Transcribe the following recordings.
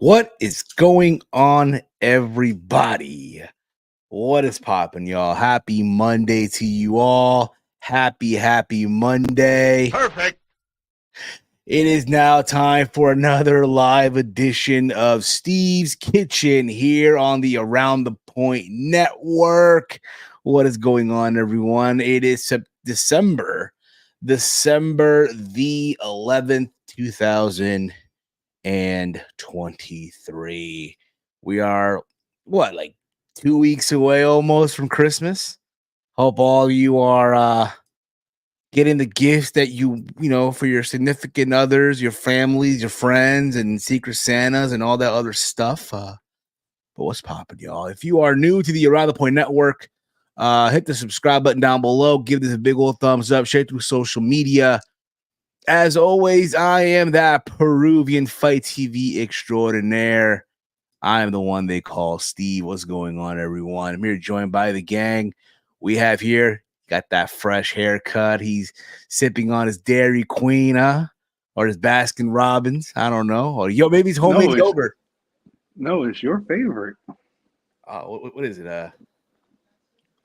What is going on, everybody? What is popping, y'all? Happy Monday to you all. Happy Monday. Perfect. It is now time for another live edition of Steve's Kitchen here on the Around the Point Network. What is going on, everyone? It is December the 11th, 2023. We are like 2 weeks away almost from Christmas. Hope all you are getting the gifts that you know for your significant others, your families, your friends, and Secret Santas and all that other stuff. But what's poppin', y'all? If you are new to the Around the Point Network, hit the subscribe button down below. Give this a big old thumbs up. Share it through social media. As always, I am that Peruvian Fight TV extraordinaire. I am the one they call Steve. What's going on, everyone? I'm here joined by the gang. We have here, got that fresh haircut. He's sipping on his Dairy Queen, or his Baskin Robbins. I don't know. Or maybe it's homemade yogurt. No, it's your favorite. What is it?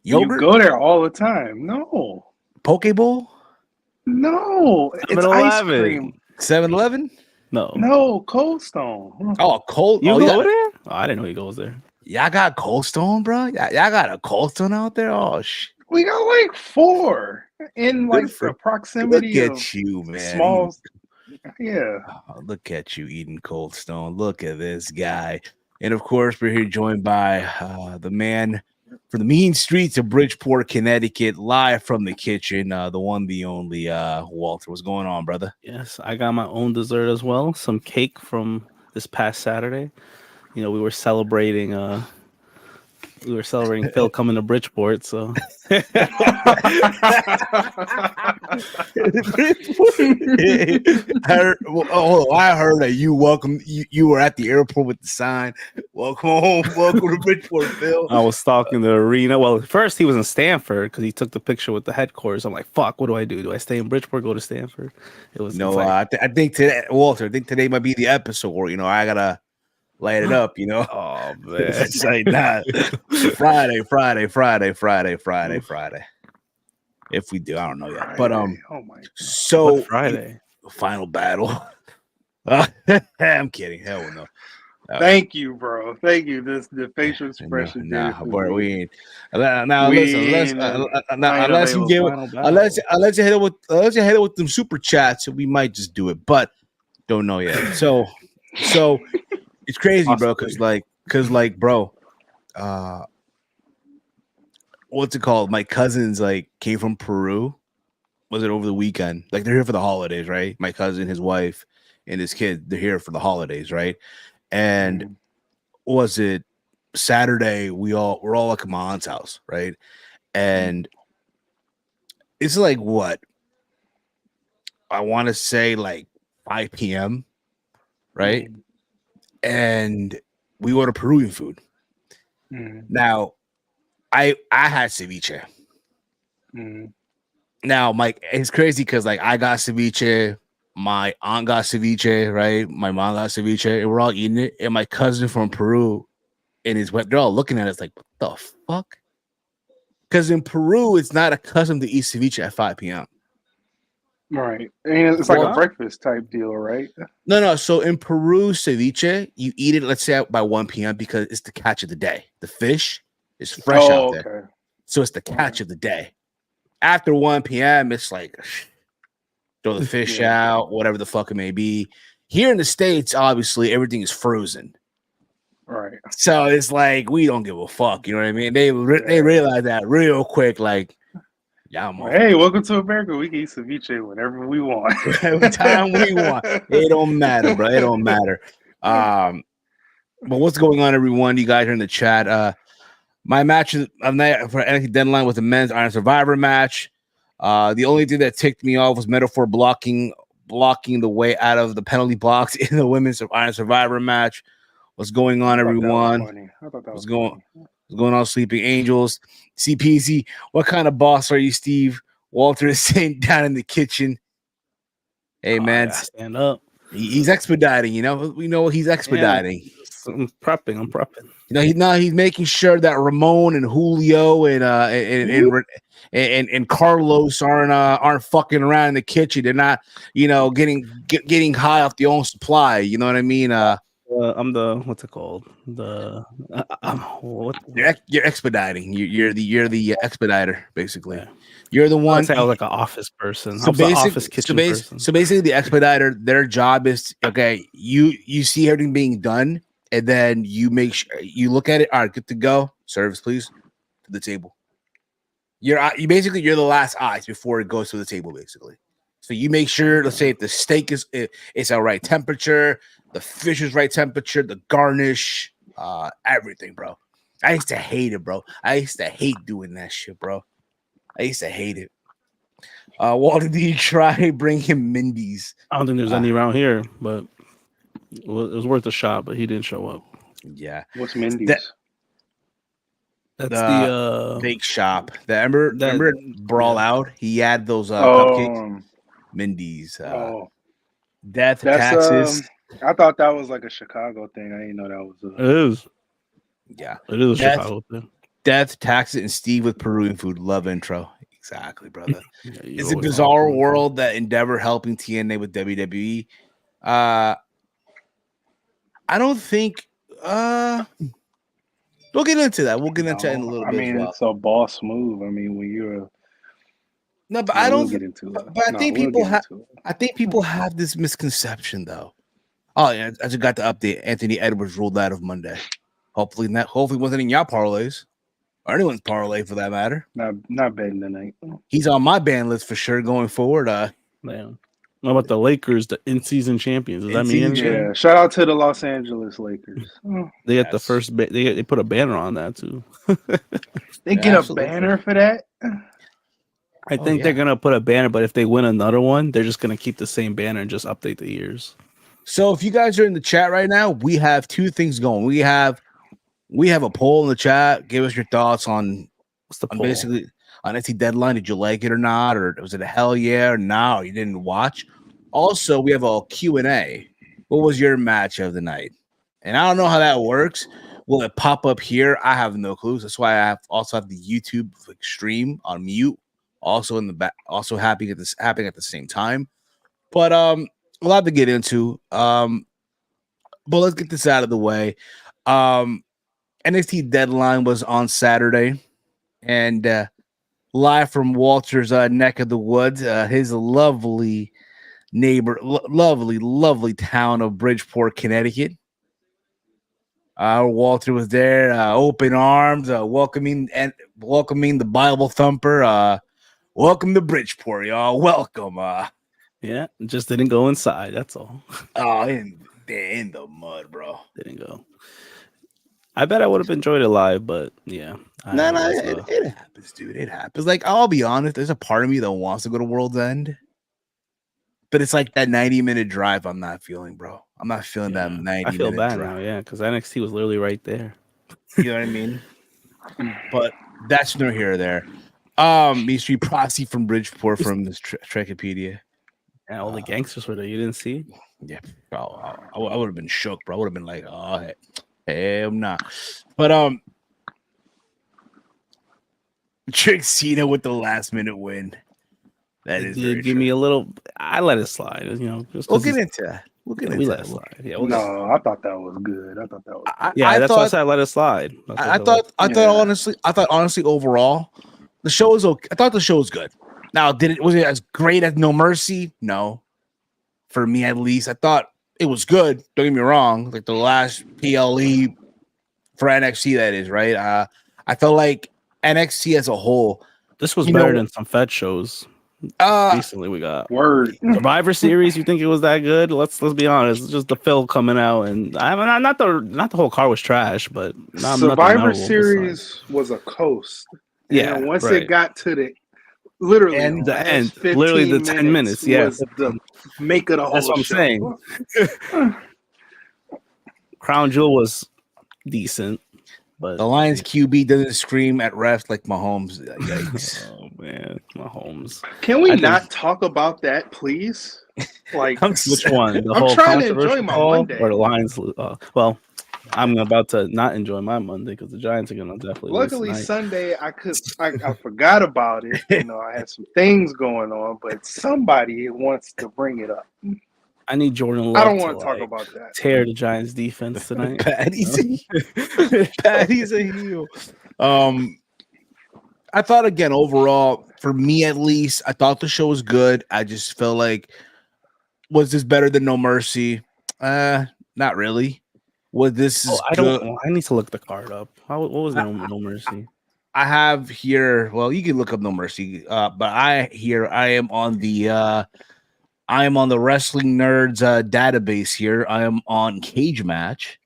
You Yogurt? go there all the time. No. Poke Bowl? No, it's ice cream. 7-Eleven? No, Cold Stone. Oh, Cold. You go there? Oh, I didn't know he goes there. Y'all got Cold Stone, bro? Y'all got a Cold Stone out there? Oh, shit. We got like 4 in like the proximity. Look at you, man. Small. Yeah. Oh, look at you eating Cold Stone. Look at this guy. And of course, we're here joined by the man from the mean streets of Bridgeport, Connecticut, live from the kitchen, the one, the only Walter. What's going on, brother? Yes, I got my own dessert as well. Some cake from this past Saturday. You know, we were celebrating Phil coming to Bridgeport, so I heard that you were at the airport with the sign. Welcome home, welcome to Bridgeport, Phil. I was stalking the arena. Well, first he was in Stanford because he took the picture with the headquarters. I'm like, fuck, what do I do? Do I stay in Bridgeport, go to Stanford? It was I think today, Walter, I think today might be the episode where I gotta light it up, Oh man, say that. Friday. If we do, I don't know yet. But Oh my God. So what Friday? Final battle. I'm kidding. Hell no. Thank you, bro. Thank you. The facial expression. Bro, we ain't. Now listen. Unless you hit it with them super chats, we might just do it. But don't know yet. So it's crazy, bro. Because bro, what's it called? My cousins came from Peru. Was it over the weekend? They're here for the holidays, right? My cousin, his wife, and his kid, they're here for the holidays, right? And was it Saturday? We're all at my aunt's house, right? And it's like what? I want to say 5 p.m., right? And we ordered Peruvian food. Now, I had ceviche. Now, Mike, it's crazy because I got ceviche, my aunt got ceviche, right? My mom got ceviche, and we're all eating it. And my cousin from Peru and his wife, they're all looking at us like, what the fuck? Because in Peru, it's not accustomed to eat ceviche at 5 p.m. Right. And it's like a breakfast type deal, right? No. So in Peru, ceviche, you eat it, let's say, by 1 p.m. because it's the catch of the day. The fish is fresh out there. Okay. So it's the catch of the day. After 1 p.m., it's like, throw the fish out, whatever the fuck it may be. Here in the States, obviously, everything is frozen. Right. So it's like, we don't give a fuck. You know what I mean? They realize that real quick, hey, welcome to America. We can eat ceviche whenever we want. Every time we want. It don't matter, bro. It don't matter. But what's going on, everyone? You guys are in the chat. My match of night for NXT Deadline was the men's Iron Survivor match. The only thing that ticked me off was Metaphor blocking the way out of the penalty box in the women's Iron Survivor match. What's going on, everyone? What's going on, Sleeping Angels? CPZ, what kind of boss are you, Steve? Walter is sitting down in the kitchen. Hey, man. Stand up. He's expediting. You know, we know he's expediting. Yeah, I'm prepping. You know, he's making sure that Ramon and Julio and Carlos aren't fucking around in the kitchen. They're not, getting high off their own supply. You know what I mean? I'm the what's it called? You're expediting. You're the expediter, basically. Yeah. You're the one. I was like an office person. So basically, the expediter, their job is you see everything being done, and then you make sure you look at it. All right, good to go. Service, please, to the table. You're the last eyes before it goes to the table, basically. So you make sure, let's say, if the steak is it's at right temperature, the fish is right temperature, the garnish, everything, bro. I used to hate it, bro. I used to hate doing that shit, bro. I used to hate it. Walter, did you try bring him Mindy's? I don't think there's any around here, but it was worth a shot. But he didn't show up. Yeah. What's Mindy's? That's the bake shop. Remember Brawl Out? He had those cupcakes. Mindy's. Death taxes. I thought that was like a Chicago thing. I didn't know that was. It is. Yeah, it is a Chicago thing. Death, Taxes, and Steve with Peruvian food. Love intro. Exactly, brother. It's a bizarre world that Endeavor helping TNA with WWE. I don't think. We'll get into that. We'll get into it in a little bit. I mean, it's a boss move. I mean, when you're no, but I don't get into it. But I think people have. I think people have this misconception, though. Oh yeah, I just got the update. Anthony Edwards ruled out of Monday. Hopefully wasn't in your parlays or anyone's parlay for that matter. Not betting tonight. He's on my ban list for sure going forward. Man. What about the Lakers, the in-season champions? Does that mean anything? Yeah, shout out to the Los Angeles Lakers. They got the first. They put a banner on that too. They get a banner for that. I think they're gonna put a banner, but if they win another one, they're just gonna keep the same banner and just update the years. So if you guys are in the chat right now, we have two things going. We have a poll in the chat. Give us your thoughts on what's the poll? Basically on NXT Deadline. Did you like it or not, or was it a hell yeah or no? Or you didn't watch. Also, we have a Q&A. What was your match of the night? And I don't know how that works. Will it pop up here? I have no clues. That's why I also have the YouTube stream on mute. Also in the back, also happening at the same time. But a lot to get into. But let's get this out of the way. NXT Deadline was on Saturday, and live from Walter's neck of the woods, his lovely neighbor, lovely town of Bridgeport, Connecticut. Walter was there, open arms, welcoming the Bible thumper. Welcome to Bridgeport, y'all. Welcome. Yeah, just didn't go inside. That's all. Oh, in the mud, bro. Didn't go. I bet I would have enjoyed it live, but yeah. It happens, dude. It happens. Like, I'll be honest, there's a part of me that wants to go to World's End, but it's like that 90-minute drive I'm not feeling, bro. I'm not feeling that 90-minute I feel bad drive. now, yeah, because NXT was literally right there. You know what I mean? But that's no here or there. Main Street Posse from Bridgeport from this Trekipedia. And all the gangsters were there. You didn't see? Yeah. I would have been shook, bro. I would have been like, oh, hell nah. But Trick Cena with the last minute win. That is give me a little. I let it slide. You know, we'll get into that. We let it slide. Yeah, I thought that was good. That's why I said I let it slide. I thought honestly overall, the show was okay. I thought the show was good. Now, was it as great as No Mercy? No. For me, at least, I thought it was good. Don't get me wrong. Like the last PLE for NXT, that is, right? I felt like NXT as a whole. This was better than some Fed shows. Recently, we got Survivor Series. You think it was that good? Let's be honest. It's just the Phil coming out, and not the whole car was trash, but Survivor Series was a coast. Yeah, once it got to the literally the end, literally the 10 minutes. Yes, the make of the whole. That's what I'm saying. Crown Jewel was decent. But the Lions QB doesn't scream at refs like Mahomes. Yikes! Oh man, Mahomes. Can we not talk about that, please? Like which one? The I'm whole trying to enjoy my Monday. Or the Lions? Well, I'm about to not enjoy my Monday because the Giants are going to definitely Luckily, lose Sunday I forgot about it. You know, I had some things going on, but somebody wants to bring it up. I need Jordan Love. I don't want to talk about that. Tear the Giants defense tonight. Patty's a heel. I thought again overall, for me at least, I thought the show was good. I just felt like, was this better than No Mercy? Not really. Was this is good? I need to look the card up. What was No Mercy? I have here. Well, you can look up No Mercy, but I am on the Wrestling Nerds database here. I am on Cage Match.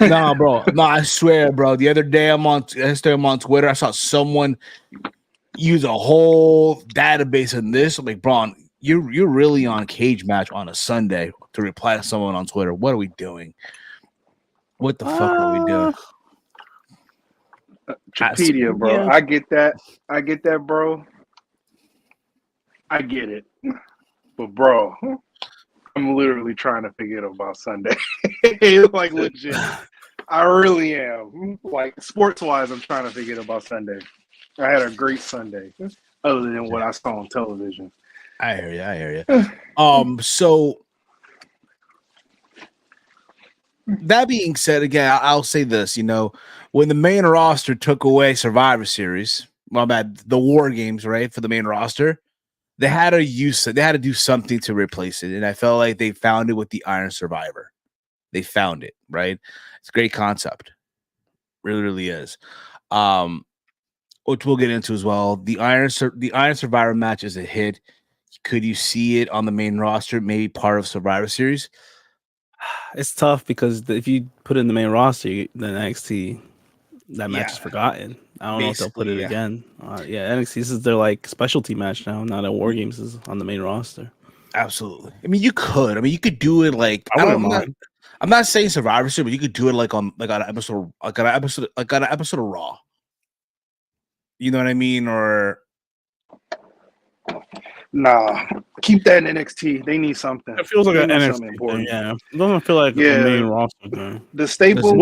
Nah, bro. No, I swear, bro. The other day I'm on Twitter. I saw someone use a whole database in this. I'm like, bro, you're really on Cage Match on a Sunday to reply to someone on Twitter. What are we doing? What the fuck are we doing? Wikipedia, bro. Yeah. I get that, bro. I get it. But bro, I'm literally trying to forget about Sunday. Like legit. I really am. Like sports-wise, I'm trying to forget about Sunday. I had a great Sunday, other than what I saw on television. I hear you. So that being said, again, I'll say this, you know, when the main roster took away Survivor Series, the War Games, right, for the main roster, they had to do something to replace it. And I felt like they found it with the Iron Survivor. They found it, right? It's a great concept. Really, really is. Which we'll get into as well. The Iron Survivor match is a hit. Could you see it on the main roster, maybe part of Survivor Series? It's tough because if you put it in the main roster, then NXT, that match is forgotten. I don't know if they'll put it again. NXT, this is their like specialty match now. Not at War Games is on the main roster. Absolutely. I mean, you could do it like I'm not saying Survivor Series, but you could do it like on an episode of Raw. You know what I mean? Or nah, keep that in NXT. They need something. It feels like an NXT thing, yeah. It doesn't feel like the main roster thing. The staple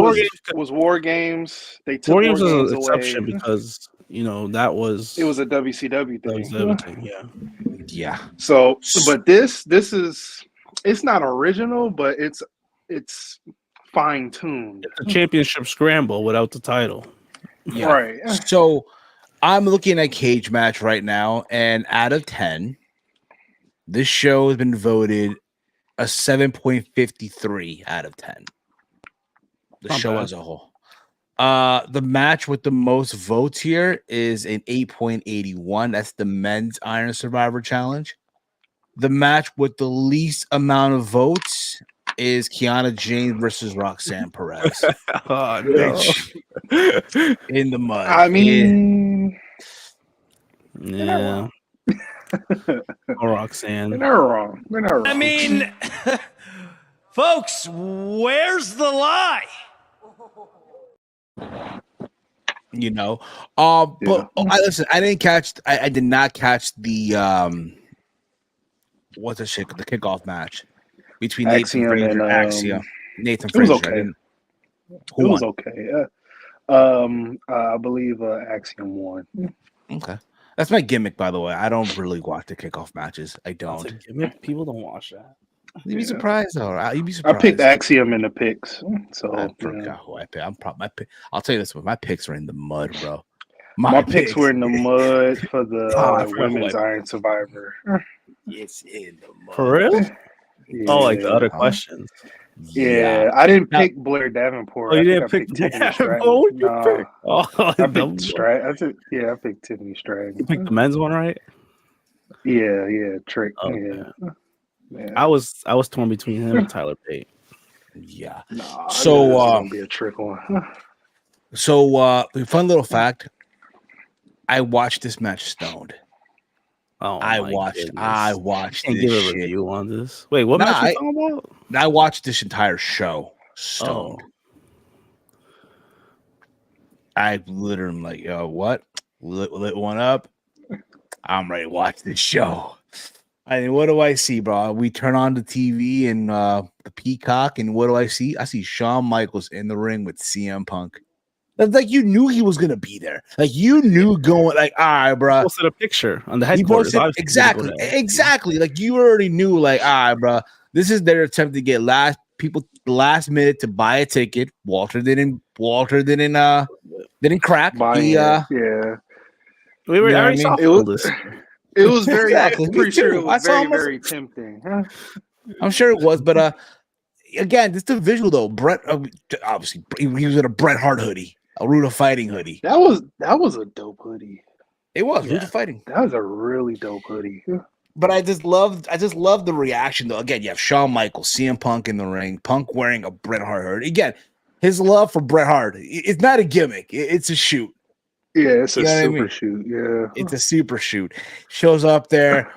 was War Games. They took War Games was an exception because it was a WCW thing. Yeah. So, but this is it's not original, but it's fine tuned. It's a championship scramble without the title. Yeah. Right. So I'm looking at Cage Match right now, and out of 10, this show has been voted a 7.53 out of 10. The show as a whole. The match with the most votes here is an 8.81. That's the men's Iron Survivor Challenge. The match with the least amount of votes is Kiana James versus Roxanne Perez. Oh, no. In the mud. I mean, yeah. Or Roxanne. They're not wrong. I mean, folks, where's the lie? You know, but listen, I did not catch the what's the shit? The kickoff match between Nathan Frazier and Axiom. Nathan Frazier. It was okay. I believe Axiom won. Okay. That's my gimmick, by the way. I don't really watch the kickoff matches. I don't. That's a gimmick? People don't watch that. You'd be surprised, though. You'd be surprised. I picked Axiom in the picks, so I forgot who I picked. I'll tell you this one. My picks are in the mud, bro. My picks were in the mud for the women's Iron Survivor. It's in the mud. For real? Yeah. Oh, like the other questions. Yeah, I didn't pick Blair Davenport. Oh, you didn't pick Davenport? Oh, you picked? I picked Stratton. I picked Tiffany Stratton. You picked the men's one, right? Yeah, Trick. Okay. Yeah. I was torn between him and Tyler Pate. Yeah. So gonna be a trick one. So fun little fact. I watched this match stoned. Oh, I watched. Can't give a review on this. Wait, what match are you talking about? I watched this entire show stoned. I literally am like, yo, what? Lit one up. I'm ready to watch this show. I mean, what do I see, bro? We turn on the TV and the Peacock, and what do I see? I see Shawn Michaels in the ring with CM Punk. That's like you knew he was gonna be there. Like you knew going, like, all right, bro. He posted a picture on the headquarters. Exactly. Like you already knew, like, all right, bro. This is their attempt to get last minute to buy a ticket. Walter didn't crack. Yeah. We were. You know I saw it was very. Exactly. I'm pretty sure it was very, very tempting. Huh? I'm sure it was, but again, just the visual though. Brett, obviously, he was in a Bret Hart hoodie, a Root of Fighting hoodie. That was a dope hoodie. It was Root of Fighting. That was a really dope hoodie. But I just love the reaction though. Again, you have Shawn Michaels, CM Punk in the ring, Punk wearing a Bret Hart hoodie. Again, his love for Bret Hart. It's not a gimmick. It's a shoot. Yeah, it's a super shoot. Yeah, it's a super shoot. Shows up there.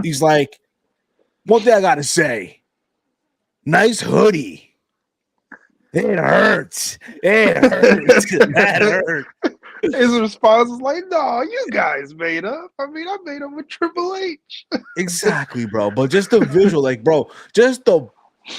He's like, one thing I gotta say, nice hoodie. It hurts. That hurt. His response was like, no, you guys made up. I mean, I made up with Triple H. Exactly, bro. But just the visual, like, bro, just the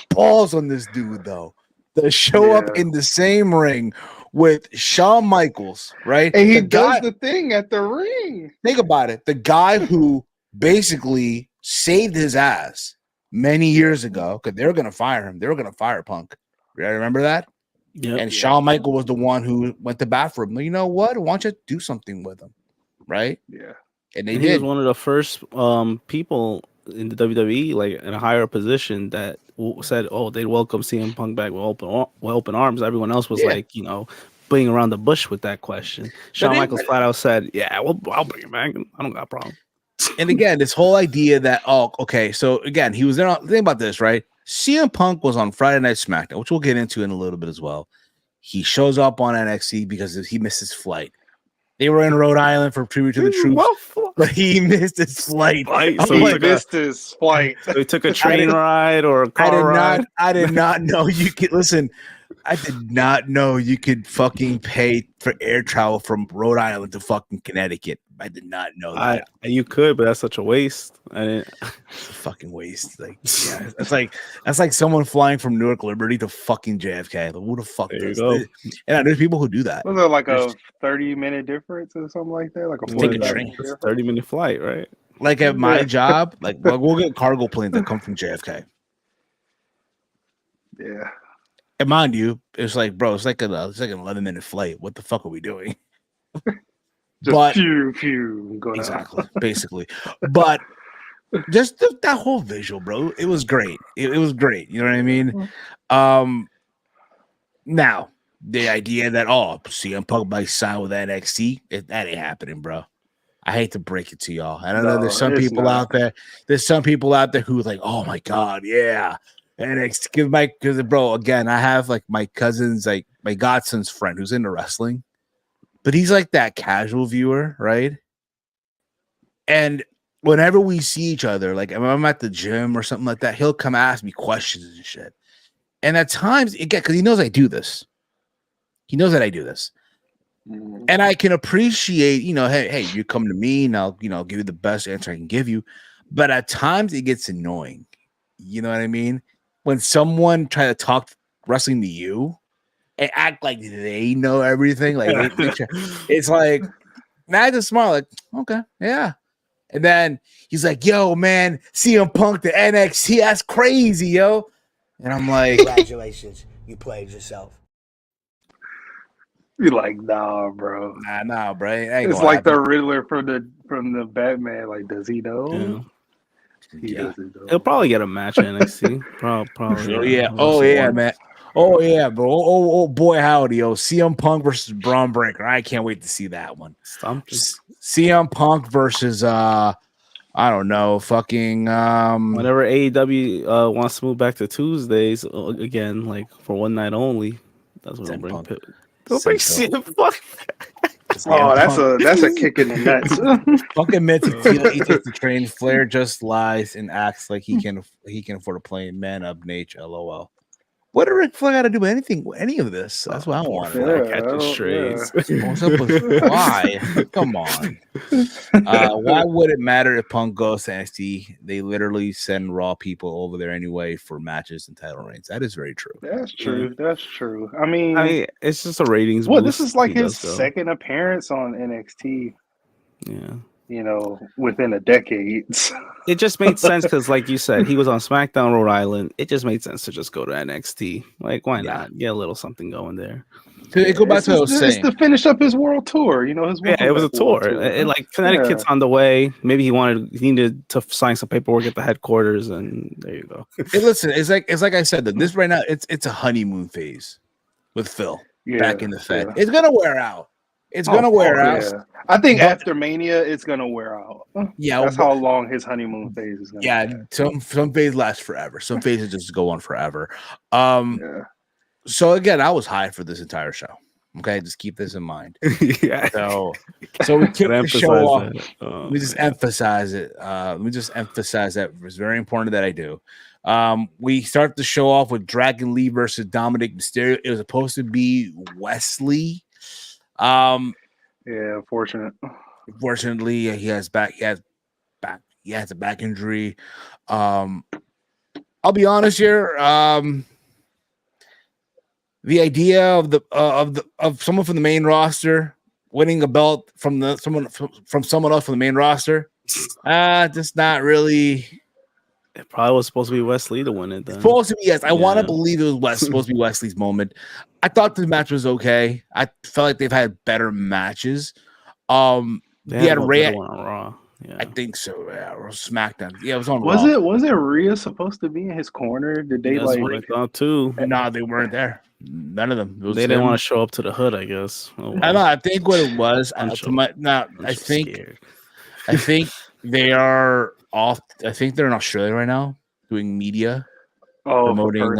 balls on this dude, though. To show up in the same ring with Shawn Michaels, right? And he does the thing at the ring. Think about it. The guy who basically saved his ass many years ago, because they were going to fire him. They were going to fire Punk. You remember that? Yeah. And Shawn Michaels was the one who went to bat for him. You know what? Why don't you do something with him? Right? Yeah. And he was one of the first people in the WWE, like in a higher position, that said, "Oh, they'd welcome CM Punk back with open arms." Everyone else was like, beating around the bush with that question. Shawn Michaels flat out said, "Yeah, I'll bring him back. I don't got a problem." And again, this whole idea that so again, he was there. Think about this, right? CM Punk was on Friday Night Smackdown, which we'll get into in a little bit as well. He shows up on NXT because he missed his flight. They were in Rhode Island for tribute to the troops, but he missed his flight. So he missed his flight. So he took a train ride or a car ride. I did not know you could listen. I did not know you could fucking pay for air travel from Rhode Island to fucking Connecticut. I did not know that. You could, but that's such a waste. It's a fucking waste. Like, yeah, that's like someone flying from Newark Liberty to fucking JFK. Like, who the fuck does this? And there's people who do that. Was it like a 30-minute difference or something like that? Like a 30-minute flight, right? Like at my job, like we'll get cargo planes that come from JFK. Yeah. And mind you, it's like, bro, it's like an 11-minute flight. What the fuck are we doing? Just pew going exactly, basically. But just that whole visual, bro, it was great. It was great. You know what I mean? Now the idea that CM Punk might sign with NXT, that ain't happening, bro. I hate to break it to y'all. I don't know. There's some people out there. There's some people out there who like, oh my god, yeah. NXT, because bro, again, I have like my cousin's, like my godson's friend who's into wrestling, but he's like that casual viewer, right? And whenever we see each other, like if I'm at the gym or something like that, he'll come ask me questions and shit. And at times, again, because he knows I do this, he knows that I do this, and I can appreciate, hey, you come to me and I'll, give you the best answer I can give you. But at times it gets annoying. You know what I mean? When someone try to talk wrestling to you and act like they know everything, like it's like, man, just smart, like, okay, yeah. And then he's like, yo, man, CM Punk to NXT, that's crazy, yo. And I'm like, congratulations, you played yourself. You're like, nah, bro. Nah, bro. It's like the Riddler from the Batman. Like, does he know? Yeah. He doesn't know. He'll probably get a match at NXT. Probably. Oh yeah, man. Oh yeah, bro. Oh boy, howdy, CM Punk versus Braun Breaker. I can't wait to see that one. CM Punk versus I don't know, fucking whenever AEW wants to move back to Tuesdays again, like for one night only. That's what they'll bring. They'll bring CM Punk. Oh, that's a kick in the nuts. Fucking admits he takes the train. Flair just lies and acts like he can afford a plane. Man up, Nate. LOL. What did Ric Flair got to do any of this? That's what I want to know. Catching strays. What's up with why? Come on. Why would it matter if Punk goes to NXT? They literally send Raw people over there anyway for matches and title reigns. That is very true. That's true. That's true. I mean, it's just a ratings. Well, boost this is like he his does, second appearance on NXT. Yeah. You know, within a decade. It just made sense because, like you said, he was on SmackDown Rhode Island. It just made sense to just go to NXT. Like, why not get a little something going there? To go back to what I was saying, it's to finish up his world tour. You know, it was a tour. Like Connecticut's on the way. Maybe he needed to sign some paperwork at the headquarters, and there you go. Hey, listen, it's like I said that this right now it's a honeymoon phase with Phil back in the Fed. It's gonna wear out. It's gonna wear out. Yeah. I think after Mania, it's gonna wear out. Yeah, that's how long his honeymoon phase is gonna. Yeah, some phase lasts forever. Some phases just go on forever. So again, I was high for this entire show. Okay, just keep this in mind. Yeah. So we kick the show off. We just emphasize it. We just emphasize that it's very important that I do. We start the show off with Dragon Lee versus Dominic Mysterio. It was supposed to be Wesley. Yeah, unfortunate. Fortunately, he has a back injury. I'll be honest here. The idea of someone from the main roster winning a belt from someone else from the main roster, just not really. It probably was supposed to be Wesley to win it. Then. Supposed to be, yes. I want to believe it was supposed to be Wesley's moment. I thought the match was okay. I felt like they've had better matches. They had Ray on Raw. Yeah. I think so. Yeah, or Smackdown. Yeah, it was on. Was Raw. it? Was it Rhea supposed to be in his corner? Did they too? No, they weren't there. None of them. They didn't want to show up to the hood, I guess. Oh, well. I think what it was. I think they are off. I think they're in Australia right now doing media, promoting.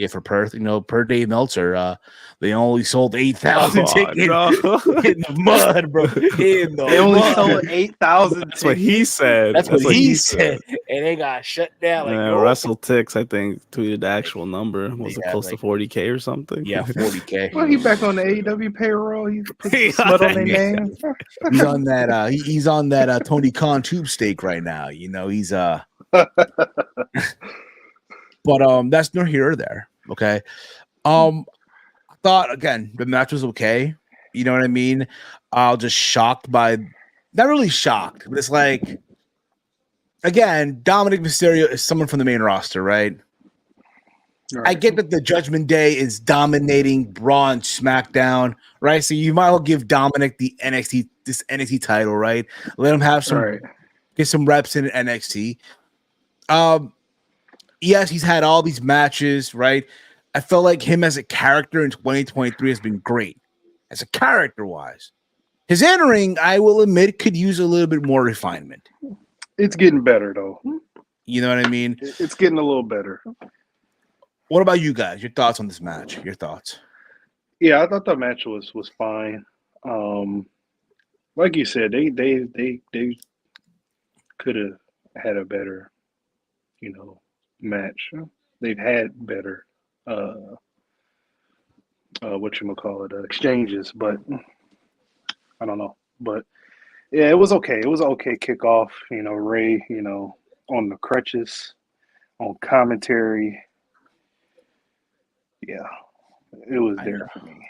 For Perth, per Dave Meltzer, they only sold 8,000 tickets in the mud, bro. They only sold 8,000. That's what he said. That's what he said, and they got shut down. Russell Tix, I think, tweeted the actual number. Was it close to 40K or something? Yeah, 40K. Well, he back on the AEW payroll. He put smut on their name. He's on that. He's on that Tony Khan tube steak right now. You know, he's But that's no here or there. Okay. I thought again the match was okay. You know what I mean? Just shocked by, not really shocked, but it's like, again, Dominic Mysterio is someone from the main roster, right? I get that the Judgment Day is dominating Raw and SmackDown, right? So you might as well give Dominic this NXT title, right? Let him have get some reps in NXT. Yes, he's had all these matches, right? I felt like him as a character in 2023 has been great. As a character-wise. His in-ring, I will admit, could use a little bit more refinement. It's getting better, though. You know what I mean? It's getting a little better. What about you guys? Your thoughts on this match? Your thoughts? Yeah, I thought the match was fine. Like you said, they could have had a better, match. They've had better exchanges, but I don't know. But yeah, it was okay. It was an okay kickoff. Ray, on the crutches, on commentary. Yeah, it was there for me.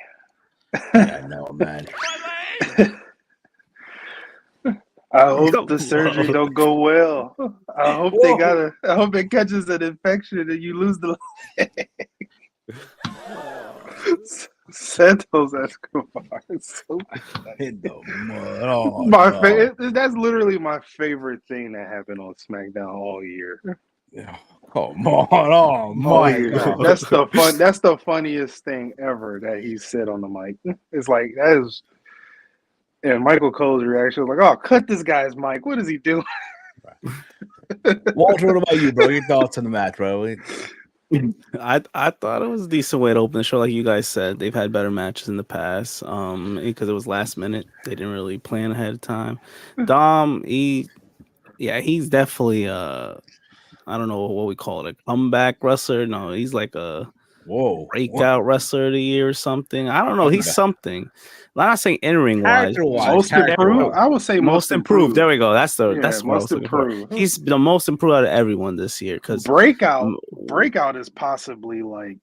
Yeah, I know, man. I hope the surgery don't go well. I hope I hope it catches an infection and you lose the leg. Santos Escobar. So that's literally my favorite thing that happened on SmackDown all year. Yeah. Come on, oh my God. That's the funniest thing ever that he said on the mic. It's like that is. And Michael Cole's reaction was like, "Oh, cut this guy's mic. What is he doing?" Walter, what about you, bro? Your thoughts on the match, bro? I thought it was a decent way to open the show. Like you guys said, they've had better matches in the past. Because it was last minute. They didn't really plan ahead of time. Dom, he's definitely I don't know what we call it, a comeback wrestler. No, he's like a breakout wrestler of the year or something. I don't know. He's something. I'm not saying in-ring wise. Most improved. I would say most improved. There we go. That's what I was looking for. He's the most improved out of everyone this year. Because breakout is possibly like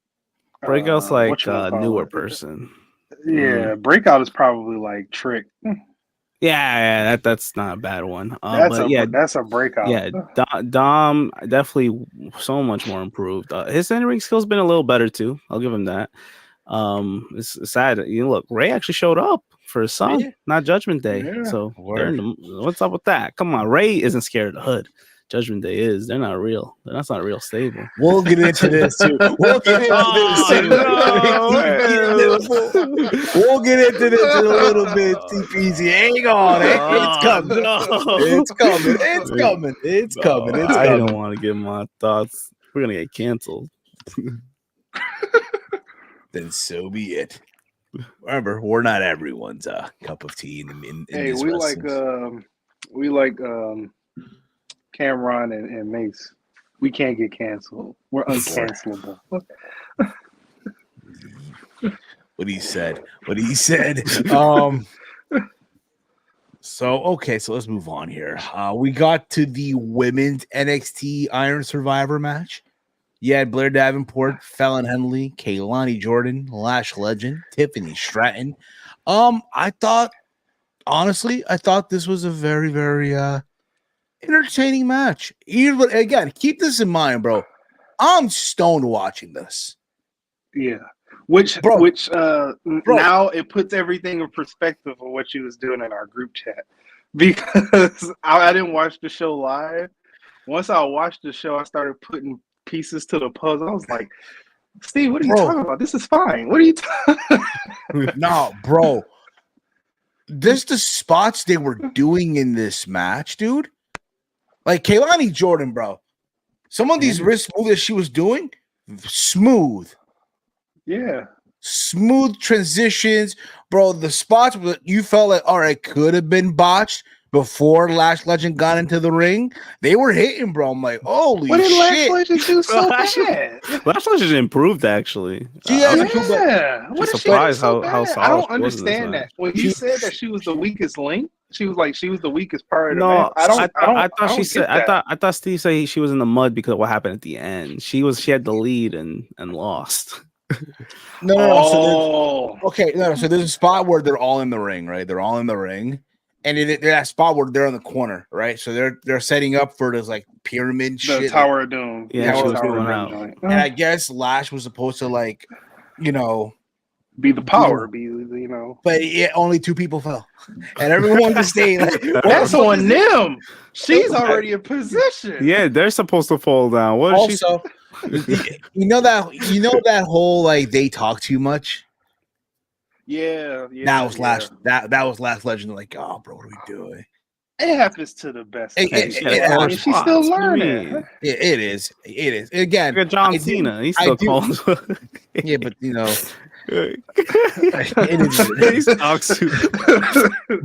breakout's like a newer person. Yeah, breakout is probably like Trick. Yeah, that's not a bad one. That's a breakout. Yeah, Dom definitely so much more improved. His in-ring skills been a little better too. I'll give him that. It's sad. Look, Ray actually showed up for his son, not Judgment Day. Yeah. So what's up with that? Come on, Ray isn't scared of the hood. Judgment Day is. They're not real. That's not a real stable. We'll get into this too. We'll get into this in a little bit. TPZ, hang on. It's coming. I don't want to give my thoughts. We're gonna get canceled. Then so be it. Remember, we're not everyone's cup of tea in hey, this we like Cameron and Mace. We can't get canceled. We're uncancelable. What he said. So let's move on here. We got to the women's NXT Iron Survivor match. You had Blair Davenport, Fallon Henley, Kaylani Jordan, Lash Legend, Tiffany Stratton. I thought this was a very, very entertaining match. Again, keep this in mind, bro. I'm stoned watching this. Yeah. Which now it puts everything in perspective of what she was doing in our group chat. Because I didn't watch the show live. Once I watched the show, I started putting pieces to the puzzle. I was like, Steve, what are you talking about? This is fine. What are you talking No, bro. The spots they were doing in this match, dude. Like Kaylani Jordan, bro. Some of these wrist moves that she was doing, smooth. Yeah. Smooth transitions, bro. The spots that you felt like, all right, could have been botched before Lash Legend got into the ring, they were hitting, bro. I'm like, holy shit. What did Lash Legend do so bad? Lash Legend improved, actually. What surprised how solid I don't understand that. When you said that she was the weakest link, she was the weakest part of the match. I thought Steve said she was in the mud because of what happened at the end. She had the lead and lost. No. So there's a spot where they're all in the ring, right? They're all in the ring. And they're that spot where they're in the corner, right? So they're setting up for this like pyramid shit. The Tower of Doom. Yeah, Tower of Doom. And I guess Lash was supposed to be the power, But only 2 people fell, and everyone just stayed. Like, that's on them. She's already in position. Yeah, they're supposed to fall down. What is also, you know that whole like they talk too much. Yeah. That was Lash Legend. Like, oh, bro, what are we doing? It happens to the best. She's still learning. It is. Again, look at John Cena. He's still called. Yeah, but it is.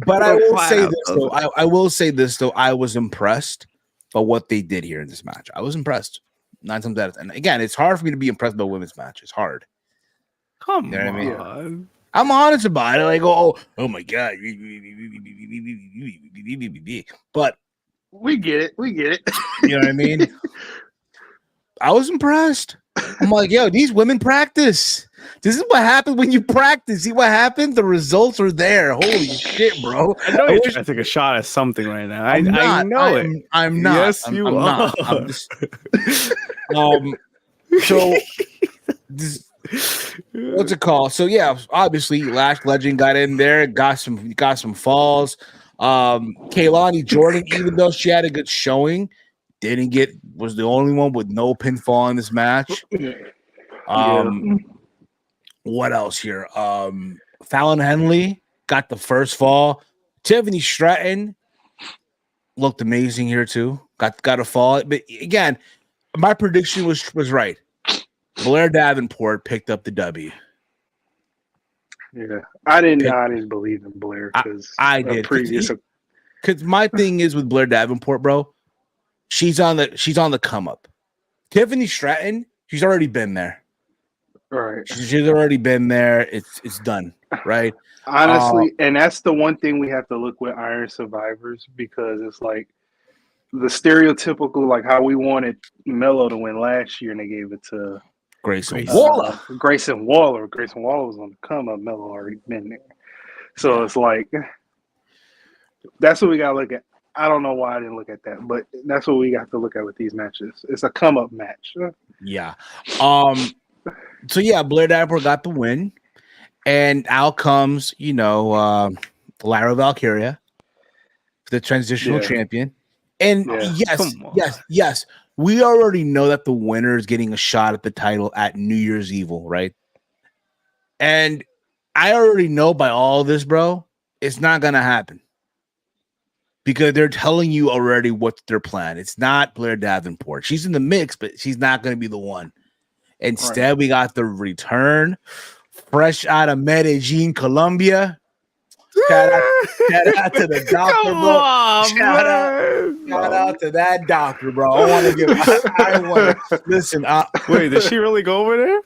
But I will say this though. I was impressed by what they did here in this match. I was impressed. 9 times out of 10. Again, it's hard for me to be impressed by a women's match. It's hard. Come on. I mean? I'm honest about it. Like, oh my god. But we get it. You know what I mean? I was impressed. I'm like, yo, these women practice. This is what happens when you practice. See what happened? The results are there. Holy shit, bro. I know you're trying to take a shot at something right now. I know it. I'm not. Yes, you are. Not. I'm just, so what's it called? So yeah, obviously Lash Legend got in there, got some falls. Kaylani Jordan, even though she had a good showing, was the only one with no pinfall in this match. What else here? Fallon Henley got the first fall. Tiffany Stratton looked amazing here too. Got a fall. But again, my prediction was right. Blair Davenport picked up the W. Yeah, I didn't believe in Blair because I did. Because my thing is with Blair Davenport, bro, she's on the come up. Tiffany Stratton, she's already been there. Right. She's already been there. It's done, right? Honestly, and that's the one thing we have to look with Iron Survivors, because it's like the stereotypical, like how we wanted Melo to win last year, and they gave it to Grayson Waller. Grayson Waller. Grayson Waller was on the come up. Melo already been there. So it's like, that's what we got to look at. I don't know why I didn't look at that, but that's what we got to look at with these matches. It's a come up match. Yeah. So yeah, Blair Dapper got the win, and out comes, Lyra Valkyria, the transitional champion. And yes, we already know that the winner is getting a shot at the title at New Year's Evil, right? And I already know by all this, bro, it's not gonna happen, because they're telling you already what's their plan. It's not Blair Davenport. She's in the mix, but she's not gonna be the one. Instead, we got the return, fresh out of Medellin, Colombia. Shout out to the doctor, bro. Shout out to that doctor, bro. I want to listen. Wait, did she really go over there?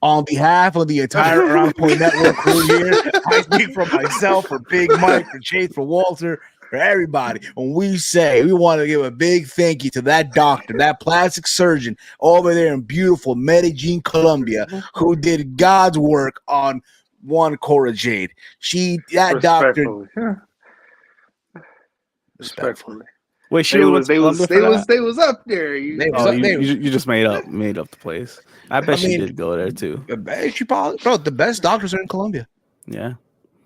On behalf of the entire Around Point Network crew here, I speak for myself, for Big Mike, for Chase, for Walter, for everybody. When we say we want to give a big thank you to that doctor, that plastic surgeon over there in beautiful Medellin, Colombia, who did God's work on one Cora Jade. Doctor. Respectfully. Wait, they was up there. You just made up the place. I bet she did go there too. She probably, bro. The best doctors are in Colombia. Yeah,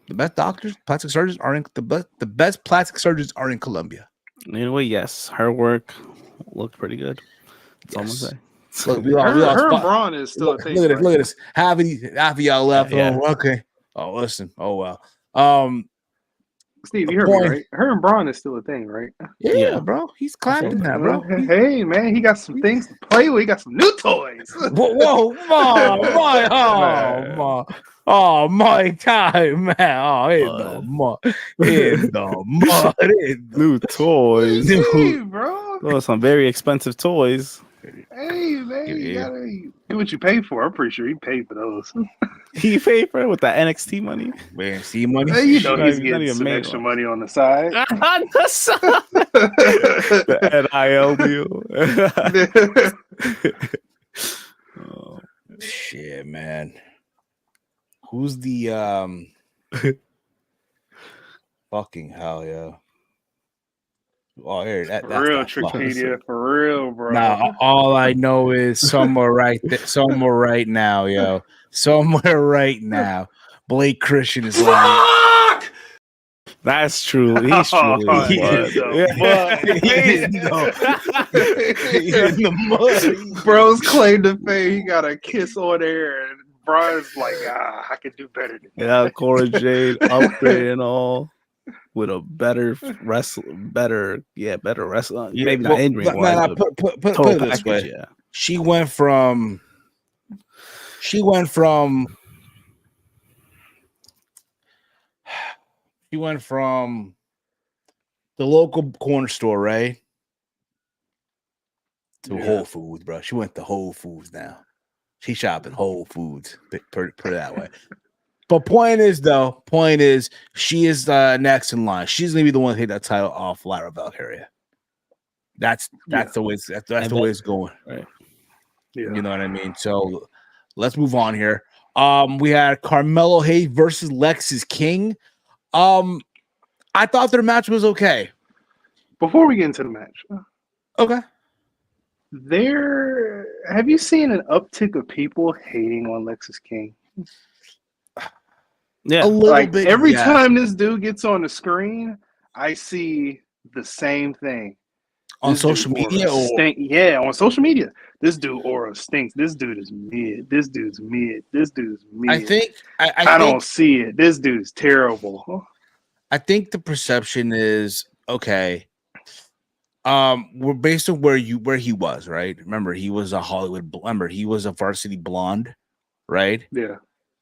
the best doctors, plastic surgeons are in the best plastic surgeons are in Colombia. Anyway, yes, her work looked pretty good. That's all I'm gonna say. Look, her and Braun is still a thing. Look at this. Half of y'all left. Yeah. Oh, okay. Oh, listen. Oh, well. Steve, you heard me, right? Her and Braun is still a thing, right? Yeah, bro. He's clapping that, bro. Hey, man, he got some things to play with. He got some new toys. Whoa, my time, man. Oh, in the mud. New toys. Hey, bro. Oh, some very expensive toys. Hey, man, you gotta do what you pay for. I'm pretty sure he paid for those. He paid for it with that NXT money? NXT money? Hey, he's getting some extra money on the side. On the side. The NIL deal. Oh, shit, man. Who's the fucking hell, yeah. Oh, here, that's real Trickpedia, for real, bro. Nah, all I know is somewhere right now, yo. Somewhere right now, Blake Christian is like, that's true. He's truly in the mud. Bro's claim to fame. He got a kiss on air, and Brian's like, I can do better than that. Yeah, Cora Jade upgrade and all. With a better wrestler. Maybe not in ring. Put it this way. Yeah. She went from the local corner store, right? To Whole Foods, bro. She went to Whole Foods now. She's shopping Whole Foods. Put it that way. But point is, she is next in line. She's gonna be the one to take that title off Lyra Valkyria. That's the way the way it's going. Right. Yeah. You know what I mean? So let's move on here. We had Carmelo Hayes versus Lexis King. I thought their match was okay. Before we get into the match, okay. Have you seen an uptick of people hating on Lexis King? Yeah, a little bit. Every time this dude gets on the screen, I see the same thing. On social media? Yeah, on social media. This dude aura stinks. This dude is mid. This dude's mid. This dude's mid. I don't see it. This dude's terrible. I think the perception is, okay, we're based on where he was, right? Remember, he was a he was a varsity blonde, right? Yeah.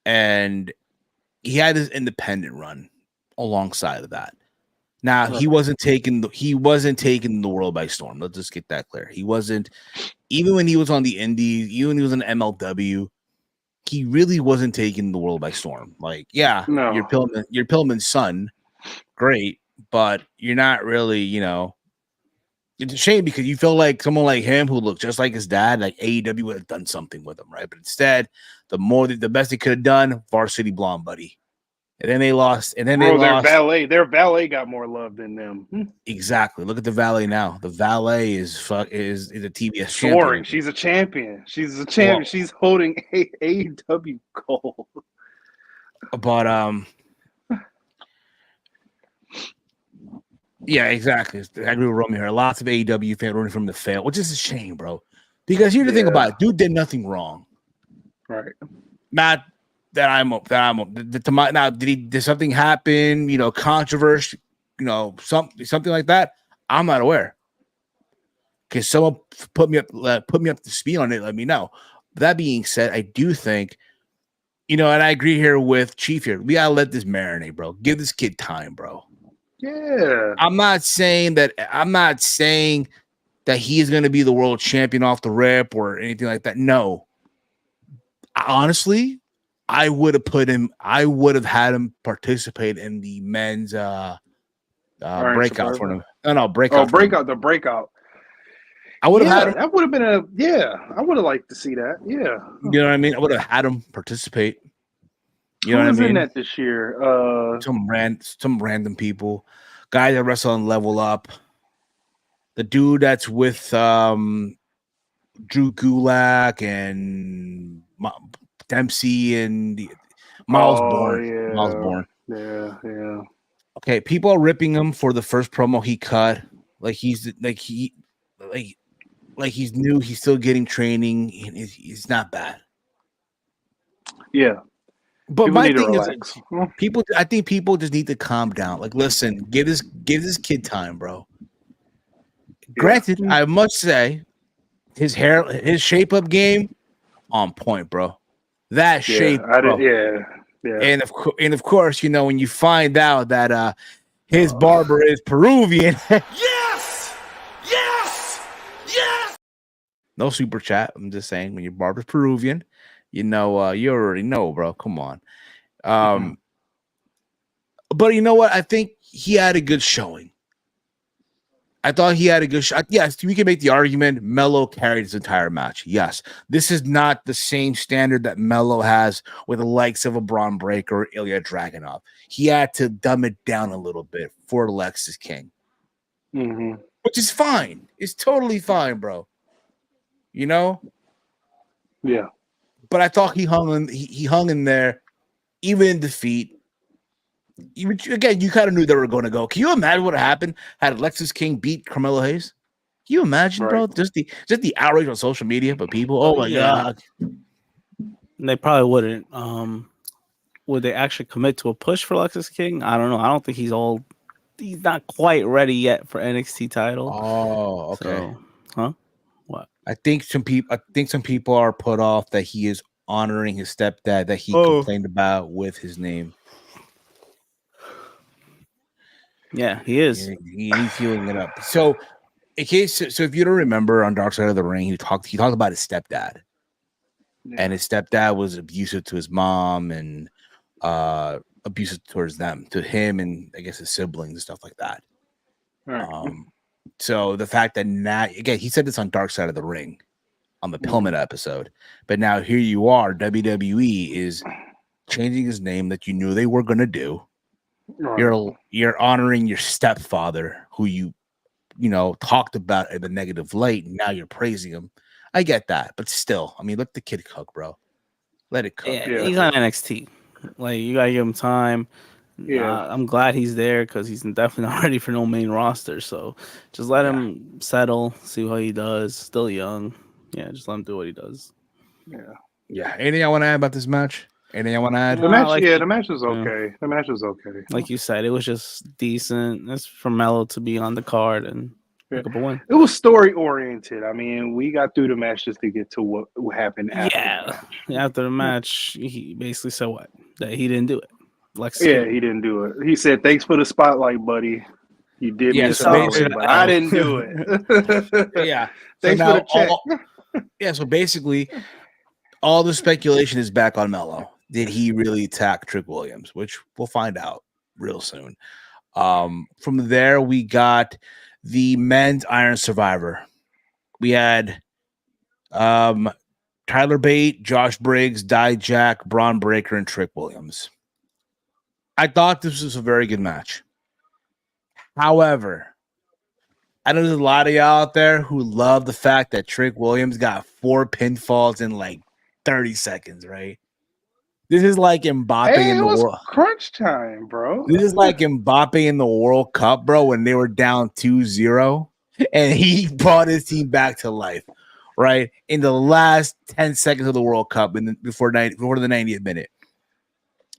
And he had his independent run alongside of that. Now he wasn't taking the world by storm. Let's just get that clear. He wasn't, even when he was on the Indies, even when he was in MLW, he really wasn't taking the world by storm. Like, yeah, No. you're Pillman's son, great, but you're not really, you know. It's a shame because you feel like someone like him who looked just like his dad, like AEW would have done something with him, right? But instead, the best they could have done, Varsity Blonde, buddy. And then they lost. And then they lost. Their valet got more love than them. Exactly. Look at the valet now. The valet is a TBS Soaring. champion. She's a champion. She's a champion. Well, she's holding AEW gold. But yeah, exactly. I agree with Romy here. Lots of AEW fans rooting from the fail, which is a shame, bro. Because here's the thing about it: dude did nothing wrong, right? Not that I'm now. Did something happen? You know, controversy. You know, something like that. I'm not aware. Can someone put me up to speed on it? Let me know. That being said, I do think, you know, and I agree here with Chief here. We gotta let this marinate, bro. Give this kid time, bro. Yeah. I'm not saying that he's going to be the world champion off the rip or anything like that. No. Honestly, I would have had him participate in the men's breakout for him. No, breakout. The breakout. I would have had him. That would have been I would have liked to see that. Yeah. You know what I mean? I would have had him participate. You know what I mean? Who was in that this year? Some random people, guys that wrestle on Level Up. The dude that's with Drew Gulak and Dempsey and Miles Bourne. Yeah. Miles Bourne. Yeah. Okay, people are ripping him for the first promo he cut. Like he's new. He's still getting training. He's not bad. Yeah. But my thing is, I think people just need to calm down. Like, listen, give this kid time, bro. Granted, I must say, his shape up game on point, bro. That shape, bro. Yeah. And of course, you know, when you find out that his barber is Peruvian. Yes. No super chat. I'm just saying, when your barber's Peruvian. You know, you already know, bro. Come on. But you know what? I think he had a good showing. I thought he had a good shot. Yes, we can make the argument Melo carried his entire match. Yes, this is not the same standard that Melo has with the likes of a Braun Breaker or Ilya Dragunov. He had to dumb it down a little bit for Lexus King, which is fine. It's totally fine, bro. You know? Yeah. But I thought he hung in there, even in defeat. Again, you kind of knew they were going to go. Can you imagine what happened had Alexis King beat Carmelo Hayes? Can you imagine, bro? Just the outrage on social media, but people, oh my god, they probably wouldn't. Would they actually commit to a push for Alexis King? I don't know. I don't think he's not quite ready yet for NXT title. Oh, okay. So, what? I think some people are put off that he is honoring his stepdad that he complained about with his name. Yeah, he is. He's healing it up. So, in case, if you don't remember, on Dark Side of the Ring, he talked about his stepdad, and his stepdad was abusive to his mom and abusive towards to him, and I guess his siblings and stuff like that. Right. So the fact that now, again, he said this on Dark Side of the Ring, on the Pillman episode, but now here you are, WWE is changing his name that you knew they were going to do. Right. You're honoring your stepfather, who you talked about in a negative light, and now you're praising him. I get that, but still, I mean, let the kid cook, bro. Let it cook. Yeah. He's on NXT. Like, you gotta give him time. Yeah, I'm glad he's there because he's definitely not ready for no main roster. So just let him settle, see how he does. Still young. Yeah, just let him do what he does. Yeah. Anything I want to add about this match? Anything I want to add? The match was okay. The match was okay. Like you said, it was just decent. It's for Melo to be on the card and pick up a win. It was story oriented. I mean, we got through the match just to get to what happened after. After the match, he basically said what? That he didn't do it. He didn't do it. He said, "Thanks for the spotlight, buddy. You did me a solid, but I didn't do it." Yeah. Thanks for the check. So basically, all the speculation is back on Melo. Did he really attack Trick Williams? Which we'll find out real soon. From there, we got the men's Iron Survivor. We had Tyler Bate, Josh Briggs, Dijak, Braun Breaker, and Trick Williams. I thought this was a very good match. However, I know there's a lot of y'all out there who love the fact that Trick Williams got 4 pinfalls in like 30 seconds, right? This is like Mbappe in the world. Crunch time, bro. This is like Mbappe in the World Cup, bro, when they were down 2-0 and he brought his team back to life, right? In the last 10 seconds of the World Cup before the 90th minute.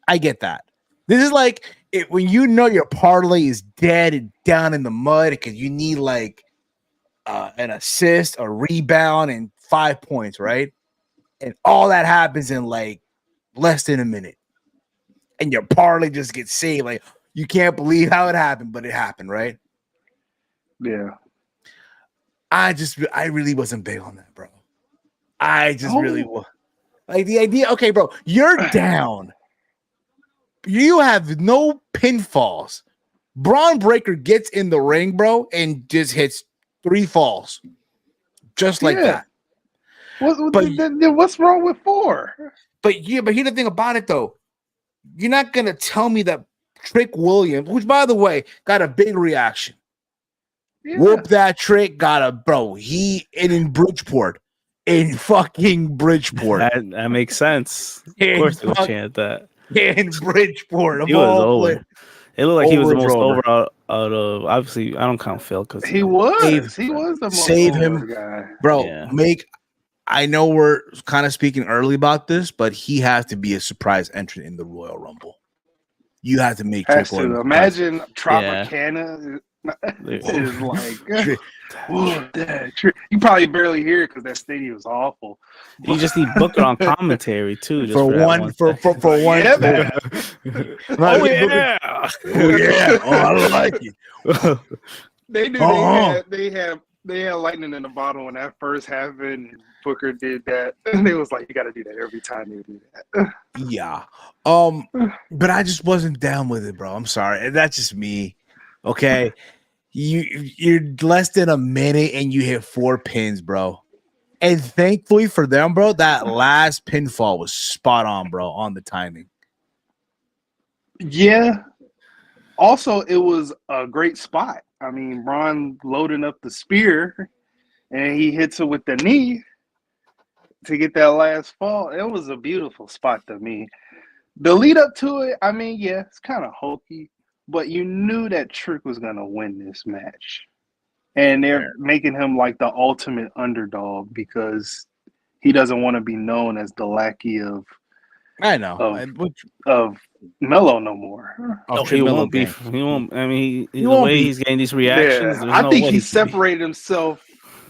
I get that. This is like when you know your parlay is dead and down in the mud because you need like an assist, a rebound, and 5 points, right? And all that happens in like less than a minute. And your parlay just gets saved. Like, you can't believe how it happened, but it happened, right? Yeah. I really wasn't big on that, bro. Really was. Like, the idea, okay, bro, you're down. You have no pinfalls. Braun Breaker gets in the ring, bro, and just hits 3 falls. Just like that. What's wrong with 4? But here's the thing about it, though. You're not going to tell me that Trick Williams, which, by the way, got a big reaction. Yeah. Whoop that Trick, he in Bridgeport. In fucking Bridgeport. That makes sense. Of course they would chant that. In Bridgeport. He was over. It looked like he was the most over out of, obviously, I don't count Phil because he was the most over guy. Bro, I know we're kind of speaking early about this, but he has to be a surprise entrant in the Royal Rumble. You have to make Trick Williams. Imagine Tropicana is like, whoa, you probably barely hear it because that stadium is awful. You just need Booker on commentary too. For one. Yeah, oh yeah. Oh, I like it. They knew they had lightning in the bottle when that first happened. And Booker did that, and it was like, you got to do that every time you do that. Yeah. But I just wasn't down with it, bro. I'm sorry. That's just me. Okay. You're less than a minute and you hit 4 pins, bro. And thankfully for them, bro, that last pinfall was spot on, bro, on the timing. Yeah. Also, it was a great spot. I mean, Braun loading up the spear, and he hits it with the knee to get that last fall. It was a beautiful spot to me. The lead up to it, I mean, yeah, it's kind of hokey, but you knew that Trick was going to win this match. And they're making him like the ultimate underdog because he doesn't want to be known as the lackey of Melo no more. He won't be. He won't. I mean, the way he's getting these reactions. Yeah, I think he separated himself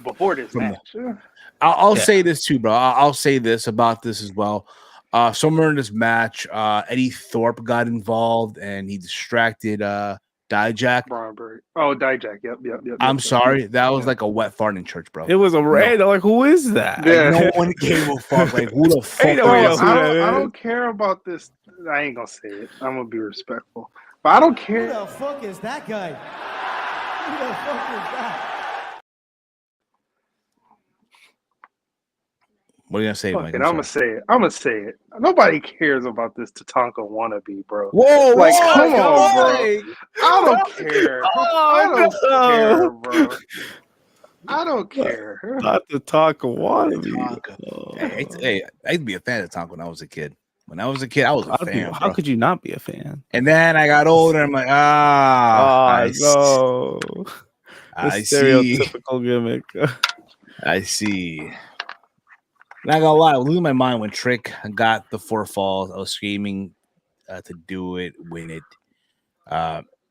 before this match. I'll say this too, bro. I'll say this about this as well. Somewhere in this match, Eddie Thorpe got involved and he distracted Dijak. Dijak. Yep. I'm sorry. That was like a wet fart in church, bro. It was a random. Like, who is that? Yeah. Like, no one gave a fuck. Like, who the fuck? I don't care about this. I ain't gonna say it. I'm gonna be respectful, but I don't care. Who the fuck is that guy? Who the fuck is that? What are you gonna say, Mike? I'm gonna say it. Nobody cares about this Tatanka wannabe, bro. Whoa, like, come on, bro. I don't care. I don't care, bro. I don't care. Not Tatanka wannabe. Hey, I used to be a fan of Tatanka when I was a kid. When I was a kid, I was a fan. How could you not be a fan? And then I got older. And I'm like, I stereotypical gimmick. I see. Not gonna lie, I was losing my mind when Trick got the 4 falls. I was screaming to do it, win it.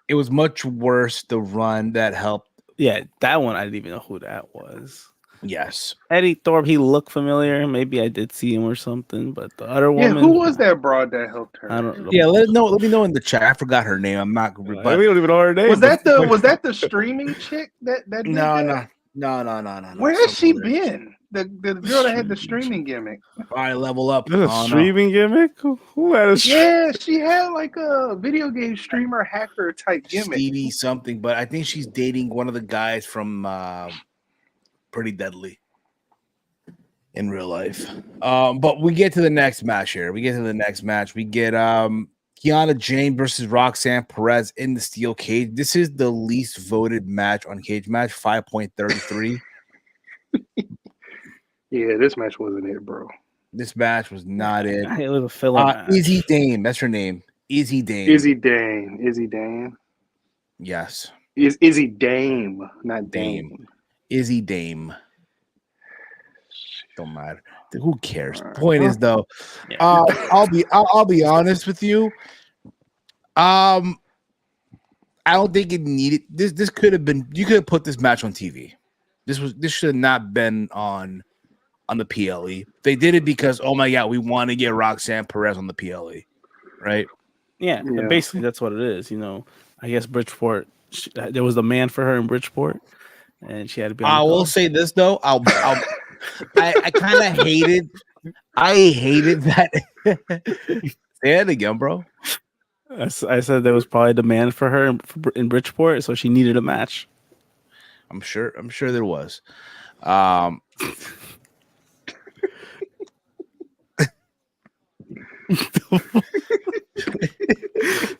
It was much worse the run that helped. Yeah, that one I didn't even know who that was. Yes, Eddie Thorpe. He looked familiar. Maybe I did see him or something. But the other woman, who was that broad that helped her? I don't know. Yeah, let me know in the chat. I forgot her name. I'm not. We don't even know her name. Was that the streaming chick that did No. Where has she been? the girl that had the streaming gimmick. All right, level up. There's a streaming gimmick? Who had a Yeah, she had like a video game streamer hacker type gimmick. Stevie something, but I think she's dating one of the guys from Pretty Deadly in real life. But we get to the next match here. We get Kiana James versus Roxanne Perez in the steel cage. This is the least voted match on Cage Match, 5.33. Yeah, this match wasn't it, bro. This match was not it. A little filler match. Izzy Dame, that's her name. Izzy Dame. Izzy Dame. Yes. Izzy Dame, not Dame. Izzy Dame. Don't matter. Who cares? Point is though, I'll be honest with you. I don't think it needed this could have been, you could have put this match on TV. This should have not been on the PLE. They did it because, oh my god, we want to get Roxanne Perez on the PLE, right? Yeah, basically that's what it is. You know, I guess Bridgeport, there was a man for her in Bridgeport, and she had to be. I will say this though, I kind of hated. I hated that. Say it again, bro. I said there was probably demand for her in Bridgeport, so she needed a match. I'm sure there was.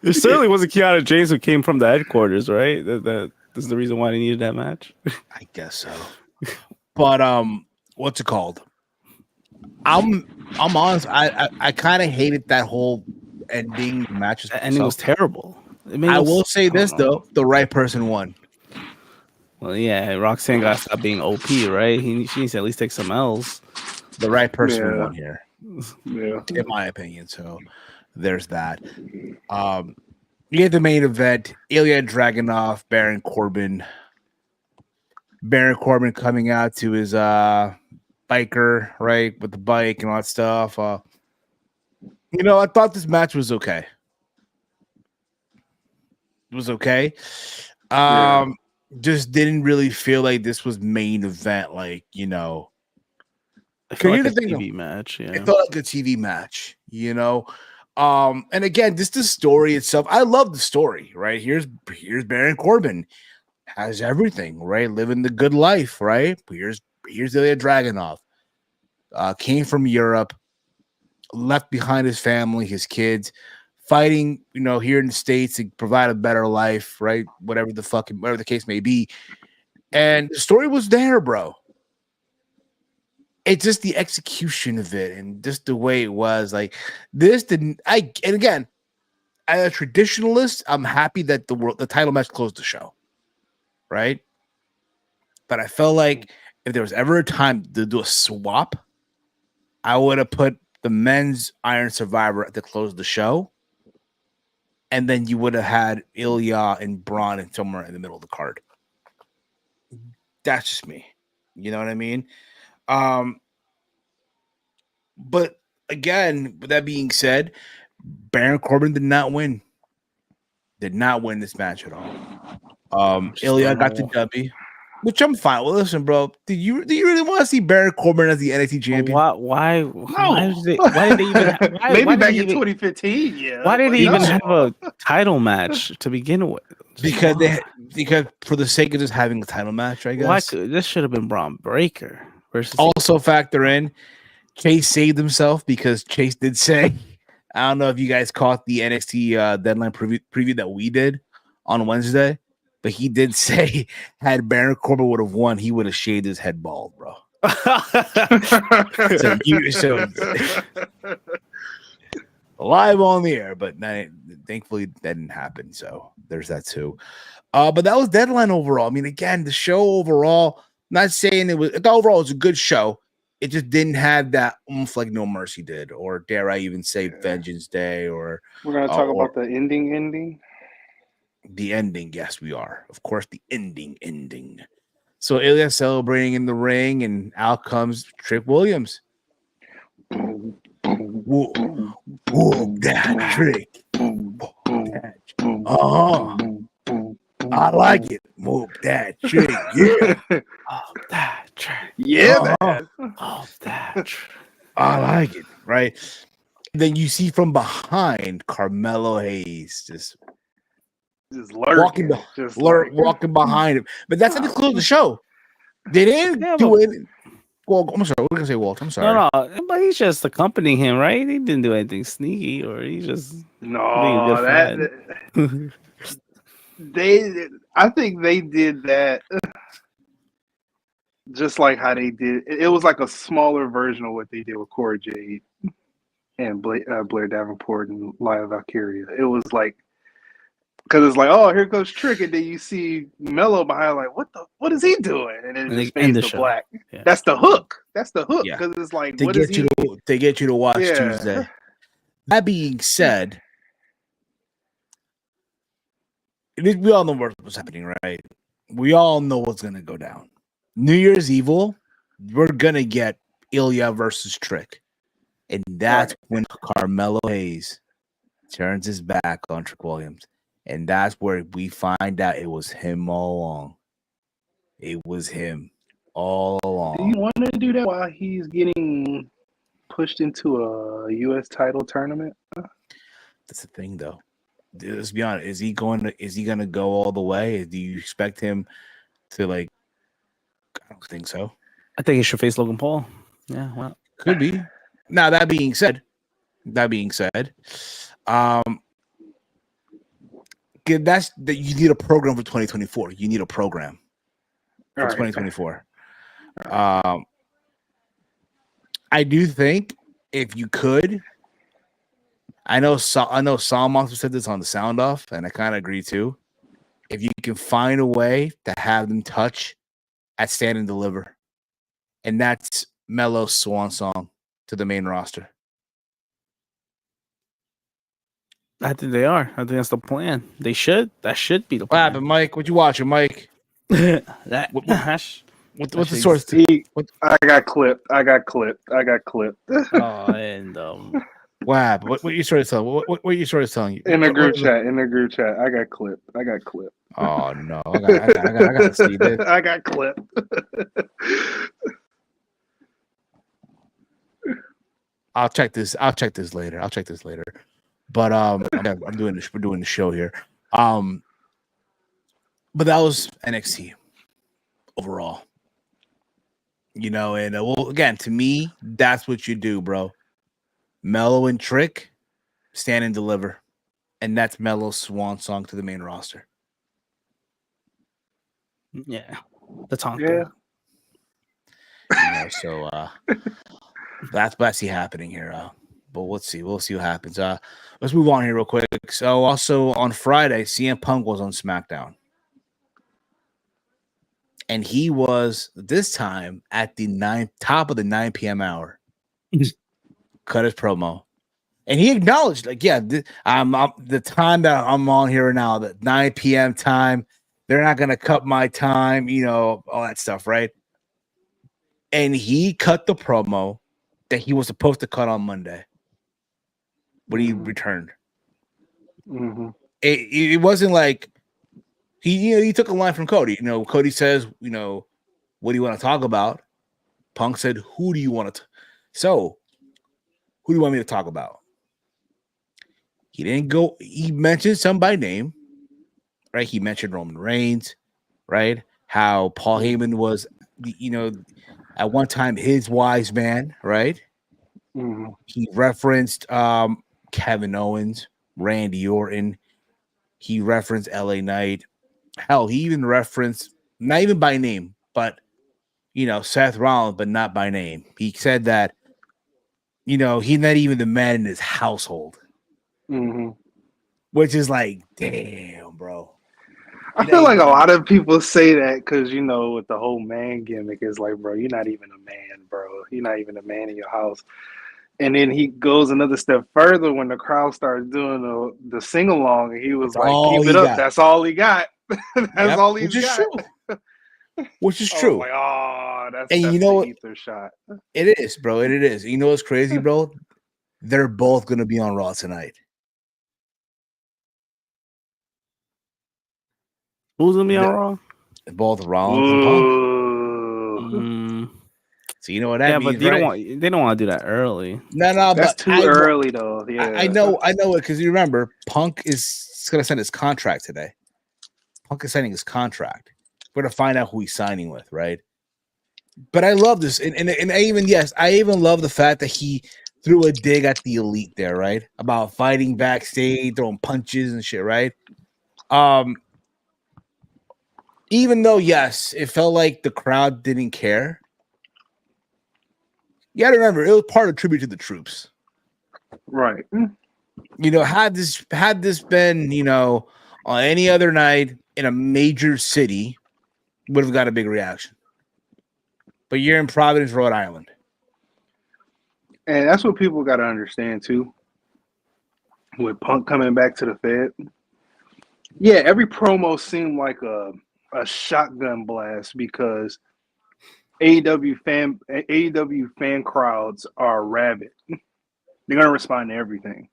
There certainly wasn't Kiana James who came from the headquarters, right? That is the reason why they needed that match. I guess so. But what's it called? I'm honest. I kind of hated that whole ending match. The ending was terrible. I will say this though: the right person won. Well, yeah, Roxanne got to stop being OP, right? She needs to at least take some L's. The right person won here. Yeah, in my opinion. So there's that. You get the main event: Ilya Dragunov, Baron Corbin. Baron Corbin coming out to his biker, right, with the bike and all that stuff. I thought this match was okay. It was okay. Just didn't really feel like this was main event, like, It felt like a TV match. Yeah, it felt like a TV match, And again, just the story itself. I love the story, right? Here's Baron Corbin. Has everything, right? Living the good life, right? Here's Ilya Dragunov. Came from Europe, left behind his family, his kids, fighting, here in the States to provide a better life, right? Whatever the case may be. And the story was there, bro. It's just the execution of it and just the way it was. Like, this didn't. And again, as a traditionalist, I'm happy that the title match closed the show. Right? But I felt like if there was ever a time to do a swap, I would have put the men's Iron Survivor at the close of the show. And then you would have had Ilya and Braun and somewhere in the middle of the card. That's just me. You know what I mean? But again, with that being said, Baron Corbin did not win. Did not win this match at all. Ilya got the W, which I'm fine with. Listen, bro, do you really want to see Baron Corbin as the NXT champion? Why did they even? Maybe back in 2015. Yeah. Why did they even have a title match to begin with? Because for the sake of just having a title match, I guess. This should have been Braun Breaker versus. Also factor in Chase saved himself because Chase did say, I don't know if you guys caught the NXT Deadline preview that we did on Wednesday. But he did say, had Baron Corbin would have won, he would have shaved his head bald, bro. so live on the air, but thankfully that didn't happen. So there's that too. But that was Deadline overall. I mean, again, the show overall, not saying it was, overall it was a good show. It just didn't have that oomph like No Mercy did, or dare I even say Vengeance Day, or we're gonna talk about the ending. The ending, yes, we are. Of course, the ending. So Ilya celebrating in the ring, and out comes Trick Williams. Whoop that Trick. I like it. Whoop that Trick. Yeah. That Yeah, Oh, man. I like it, right? Then you see from behind Carmelo Hayes just lurking, walking behind him. But that's how they close the show. They didn't do it. Well, I'm sorry. What was I gonna say, Walt? I'm sorry. No, but he's just accompanying him, right? He didn't do anything sneaky, or he just being a good friend. I think they did that just like how they did. It was like a smaller version of what they did with Cora Jade and Blair Davenport and Laya Valkyria. It was like, because it's like, oh, here goes Trick, and then you see Mello behind, like, what is he doing? And then it just fades to black. Yeah. That's the hook. Because it's like, they get you to watch Tuesday. That being said, we all know what's happening, right? We all know what's gonna go down. New Year's Evil, we're gonna get Ilya versus Trick, and that's when Carmelo Hayes turns his back on Trick Williams. And that's where we find out it was him all along. It was him all along. Do you want to do that while he's getting pushed into a U.S. title tournament? That's the thing, though. Let's be honest. Is he going to go all the way? Do you expect him to, like? I don't think so. I think he should face Logan Paul. Yeah, well, could be. Now that being said, that's that you need a program for 2024. You need a program for 2024. I do think if you could, I know Saul Monster said this on the Sound Off, and I kind of agree too. If you can find a way to have them touch at Stand and Deliver, and that's Melo's swan song to the main roster. I think they are. I think that's the plan. They should. That should be the plan. What happened, Mike? What you watching, Mike? What's the source? I got clipped. Oh, and what happened? What you started telling? What you started telling you? In the group chat. I got clipped. Oh no! I got to see this. I got clipped. I'll check this later. But I'm doing this. We're doing the show here. But that was NXT overall. You know, and well, again, to me, that's what you do, bro. Mello and Trick stand and deliver, and that's Melo's swan song to the main roster. Yeah, the Tonka. Yeah. So that's what I see happening here. But we'll see what happens. Let's move on here real quick. So also on Friday, CM Punk was on Smackdown. And he was this time at the top of the 9 p.m. hour. Cut his promo. And he acknowledged, like, yeah, the time that I'm on here now, the 9 p.m. time, they're not going to cut my time, you know, all that stuff, right? And he cut the promo that he was supposed to cut on Monday when he returned. Mm-hmm. It wasn't like he took a line from Cody. You know, Cody says, you know, what do you want to talk about? Punk said, who do you want to? So, who do you want me to talk about? He didn't go. He mentioned some by name, right? He mentioned Roman Reigns, right? How Paul Heyman was, you know, at one time his wise man, right? Mm-hmm. He referenced Kevin Owens, Randy Orton. He referenced LA Knight. Hell, he even referenced, not even by name, but, you know, Seth Rollins, but not by name. He said that, you know, he's not even the man in his household. Mm-hmm. Which is like, damn, bro. I feel like a lot of people say that because, you know, with the whole man gimmick, it's like, bro, you're not even a man, bro. You're not even a man in your house. And then he goes another step further when the crowd starts doing the sing along, and he was like, "Keep it up." That's all he got. That's all he's got. Which is true. Like, oh, that's you know what? Ether shot. It is, bro. It is. You know what's crazy, bro? They're both gonna be on Raw tonight. Who's gonna be on Raw? Both Rollins and Punk. So you know what that means, but right? they don't want to do that early. No, That's but too early though. Yeah, I know it because you remember Punk is going to sign his contract today. Punk is signing his contract. We're going to find out who he's signing with, right? But I love this, and I even love the fact that he threw a dig at the Elite there, right? About fighting backstage, throwing punches and shit, right? Even though, yes, it felt like the crowd didn't care. You gotta remember, it was part of tribute to the troops. Right. You know, had this been, you know, on any other night in a major city, would have got a big reaction. But you're in Providence, Rhode Island. And that's what people got to understand too. With Punk coming back to the Fed, yeah, every promo seemed like a shotgun blast because AEW fan crowds are rabid. They're gonna respond to everything.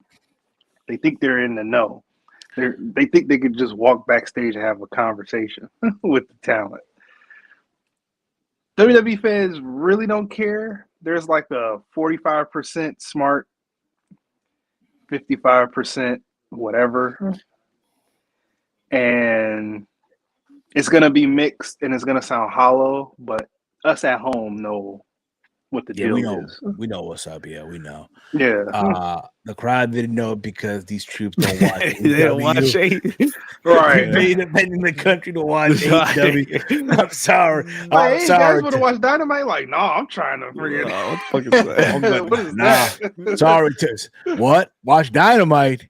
They think they're in the know. They think they could just walk backstage and have a conversation with the talent. WWE fans really don't care. There's like a 45% smart, 55% whatever. And it's going to be mixed and it's going to sound hollow, but us at home know what the deal is. We know what's up. Yeah, we know. Yeah. The crowd didn't know because these troops don't watch. They don't watch it. Right. They depend in the country to watch AEW. I'm sorry. Hey, I'm you sorry. guys want to watch Dynamite? Like, no, I'm trying to forget. What the fuck is that? What is that? Sorry, Tiz. What? Watch Dynamite?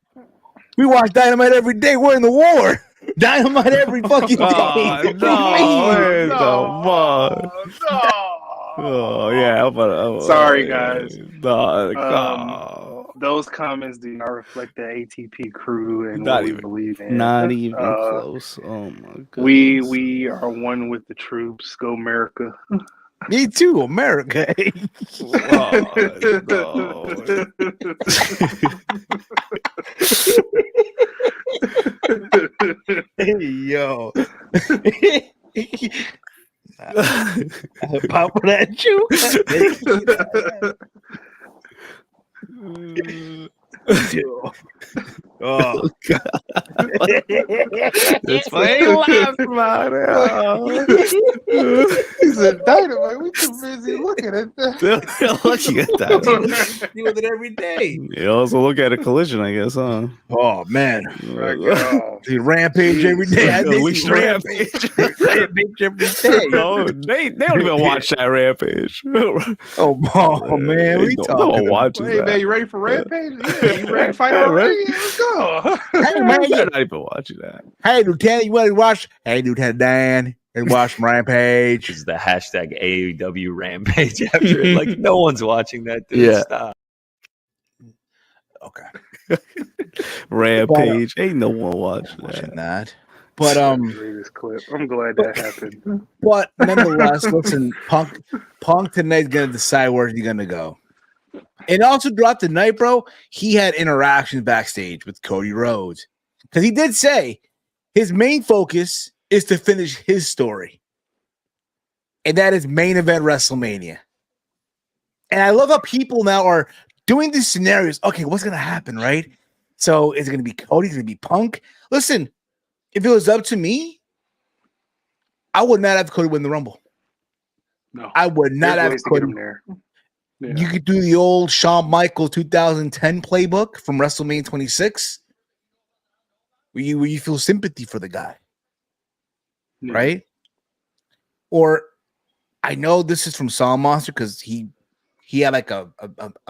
We watch Dynamite every day. We're in the war. Dynamite every fucking day. Oh yeah, Sorry, guys. No, those comments do not reflect the ATP crew and Not what we even- believe in. not even close. Oh my god. We are one with the troops. Go America. Me too, America. Hey, yo. Pop at you. Oh god. That's why I ain't laughing about it. He said, Dynamite, we too busy looking at that. Looking at that. Deal with it every day. You also look at a collision, I guess, huh? Oh man. See Rampage every day. I think see Rampage every day. No, they don't even watch that Rampage. Oh man, we talking watch Hey that. man, you ready for Rampage? Yeah, you ready to fight already? Yeah, let's go. Hey man, They're not even watching that. hey Lieutenant, you want to watch? Hey Lieutenant Dan, and watch Rampage. Is the hashtag AEW Rampage after it? Like no one's watching that. Dude. Yeah. Stop. Okay, Rampage. Ain't no one watching watching that. that. But This clip. I'm glad that happened. but nonetheless, listen, Punk tonight's gonna decide where he's gonna go. And also throughout the night, bro, he had interactions backstage with Cody Rhodes. Because he did say his main focus is to finish his story. And that is main event WrestleMania. And I love how people now are doing these scenarios. Okay, what's going to happen, right? So is it going to be Cody? Is it going to be Punk? Listen, if it was up to me, I would not have Cody win the Rumble. No, I would not there's have ways to get Cody. him there. Yeah. You could do the old Shawn Michaels 2010 playbook from WrestleMania 26, where you feel sympathy for the guy, Yeah. right? Or I know this is from Song Monster because he had like a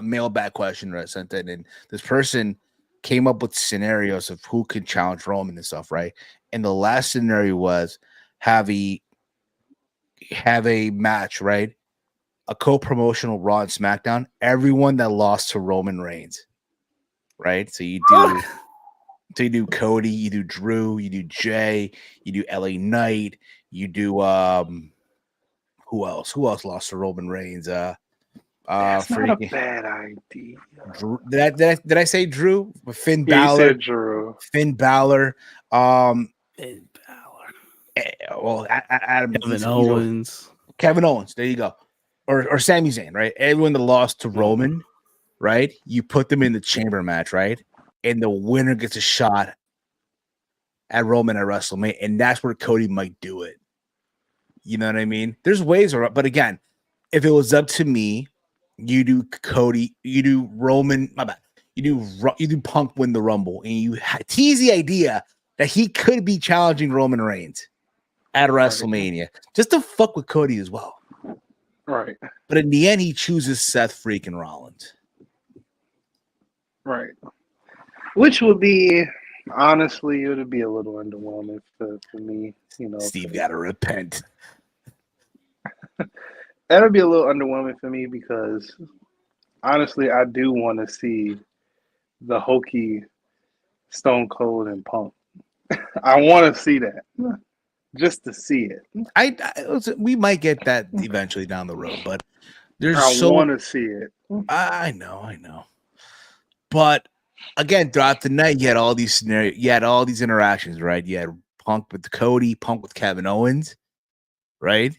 mailbag question that I sent in, and this person came up with scenarios of who could challenge Roman and stuff, right? And the last scenario was have a match, right? A co-promotional Raw and SmackDown, everyone that lost to Roman Reigns, right? So you do Cody, you do Drew, you do Jay, you do LA Knight, you do who else? Who else lost to Roman Reigns? That's not a freaking bad idea. Drew, did I say Drew? Finn Yeah, you Balor. said Drew. Finn Balor. Finn Balor. Well, Adam Kevin Owens. Kevin Owens. There you go. or Sami Zayn, right? Everyone that lost to Roman, right? You put them in the chamber match, right? And the winner gets a shot at Roman at WrestleMania, and that's where Cody might do it. You know what I mean? There's ways around, but again, if it was up to me, you do Cody, you do Roman, my bad. You do Punk win the Rumble, and you tease the idea that he could be challenging Roman Reigns at WrestleMania, just to fuck with Cody as well. Right. But in the end, he chooses Seth freaking Rollins. Right. Which would be, honestly, it would be a little underwhelming for me. You know, Steve got to repent. That would be a little underwhelming for me because, honestly, I do want to see the hokey Stone Cold and Punk. I want to see that. Just to see it. We might get that eventually down the road, but I want to see it. I know. But again, throughout the night, you had all these scenarios, you had all these interactions, right? You had Punk with Cody, Punk with Kevin Owens, right?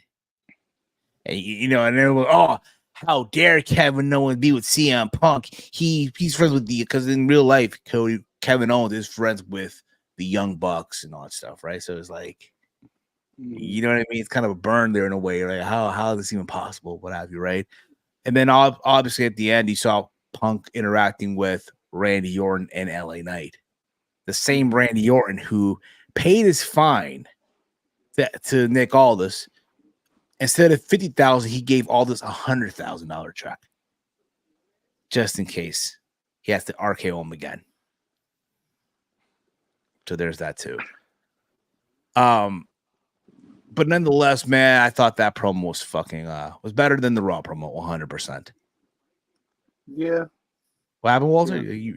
And and everyone, oh, how dare Kevin Owens be with CM Punk? He's friends with because in real life, Kevin Owens is friends with the Young Bucks and all that stuff, right? So it's like, you know what I mean? It's kind of a burn there in a way, right? How is this even possible? What have you, right? And then obviously at the end, you saw Punk interacting with Randy Orton and LA Knight, the same Randy Orton who paid his fine to Nick Aldis. Instead of $50,000, he gave Aldis $100,000 check, just in case he has to RKO him again. So there's that too. But nonetheless, man, I thought that promo was fucking was better than the Raw promo, 100%. Yeah. What happened, Walter? Yeah,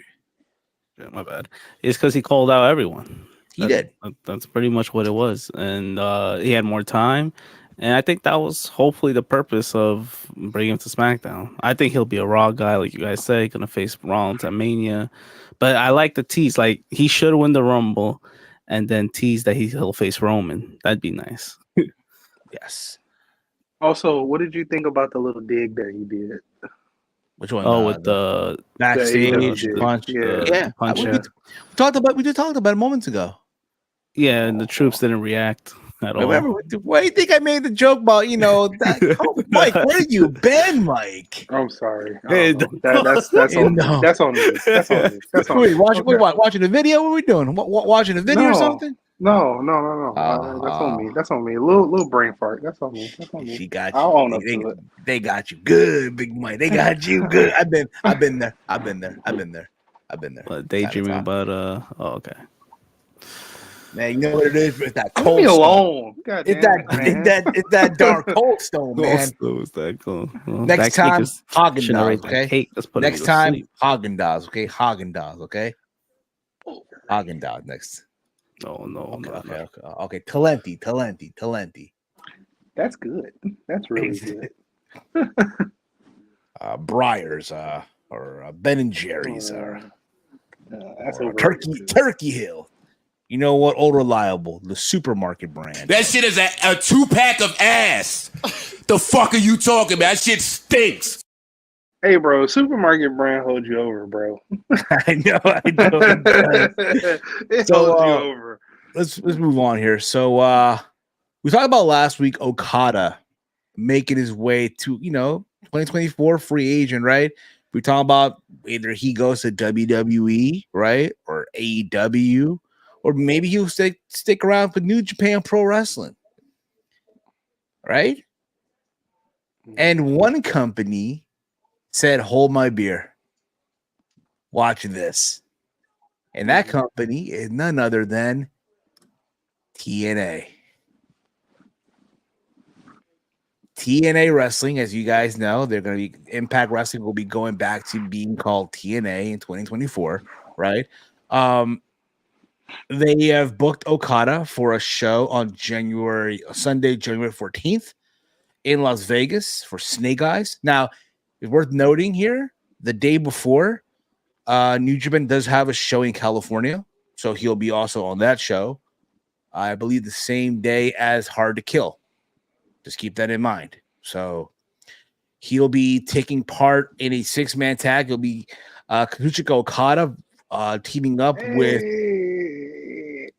my bad. It's because he called out everyone. He did. That's pretty much what it was, and he had more time. And I think that was hopefully the purpose of bringing him to SmackDown. I think he'll be a Raw guy, like you guys say, going to face Rollins at Mania. But I like the tease. Like, he should win the Rumble and then tease that he'll face Roman. That'd be nice. Yes. Also, what did you think about the little dig that he did? Which one? Oh, with the backstage punch. Yeah. Punch. We talked about it moments ago. Yeah, and the troops didn't react at all. Remember, why do you think I made the joke about, Mike, where have you been, Mike? I'm sorry. Hey, That's on me. That's on me. That's on me. That's on me. Watching a video? What are we doing? Watching a video or something? No. That's on me. That's on me. A little brain fart. That's on me. She got you. I'll own up to it. They got you good, Big Mike. They got you good. I've been there. But daydreaming about okay. Man, you know what it is? It's that Leave cold me stone. alone. It's that dark cold stone, man. It's that cool. Well, Next time, Haagen-Dazs, okay? Hey, let's put next time, Haagen-Dazs, okay? Haagen-Dazs, okay? Haagen-Dazs next. No. Okay. Talenti. That's good. That's really good. Briars, or Ben and Jerry's, That's or Turkey Hill. You know what? Old Reliable, the supermarket brand. That shit is a 2-pack of ass. The fuck are you talking about? That shit stinks. Hey, bro, supermarket brand holds you over, bro. I know. It holds you over. Let's move on here. So we talked about last week Okada making his way to 2024 free agent, right? We talk about either he goes to WWE, right, or AEW. Or maybe he'll stick around for New Japan Pro Wrestling, right? And one company said, "Hold my beer. Watch this." And that company is none other than TNA. TNA Wrestling, as you guys know, they're going to be Impact Wrestling will be going back to being called TNA in 2024, right? They have booked Okada for a show on Sunday, January 14th in Las Vegas for Snake Eyes. Now, it's worth noting here, the day before, New Japan does have a show in California, so he'll be also on that show. I believe the same day as Hard to Kill. Just keep that in mind. So He'll be taking part in a 6-man tag. He'll be Kazuchika Okada teaming up with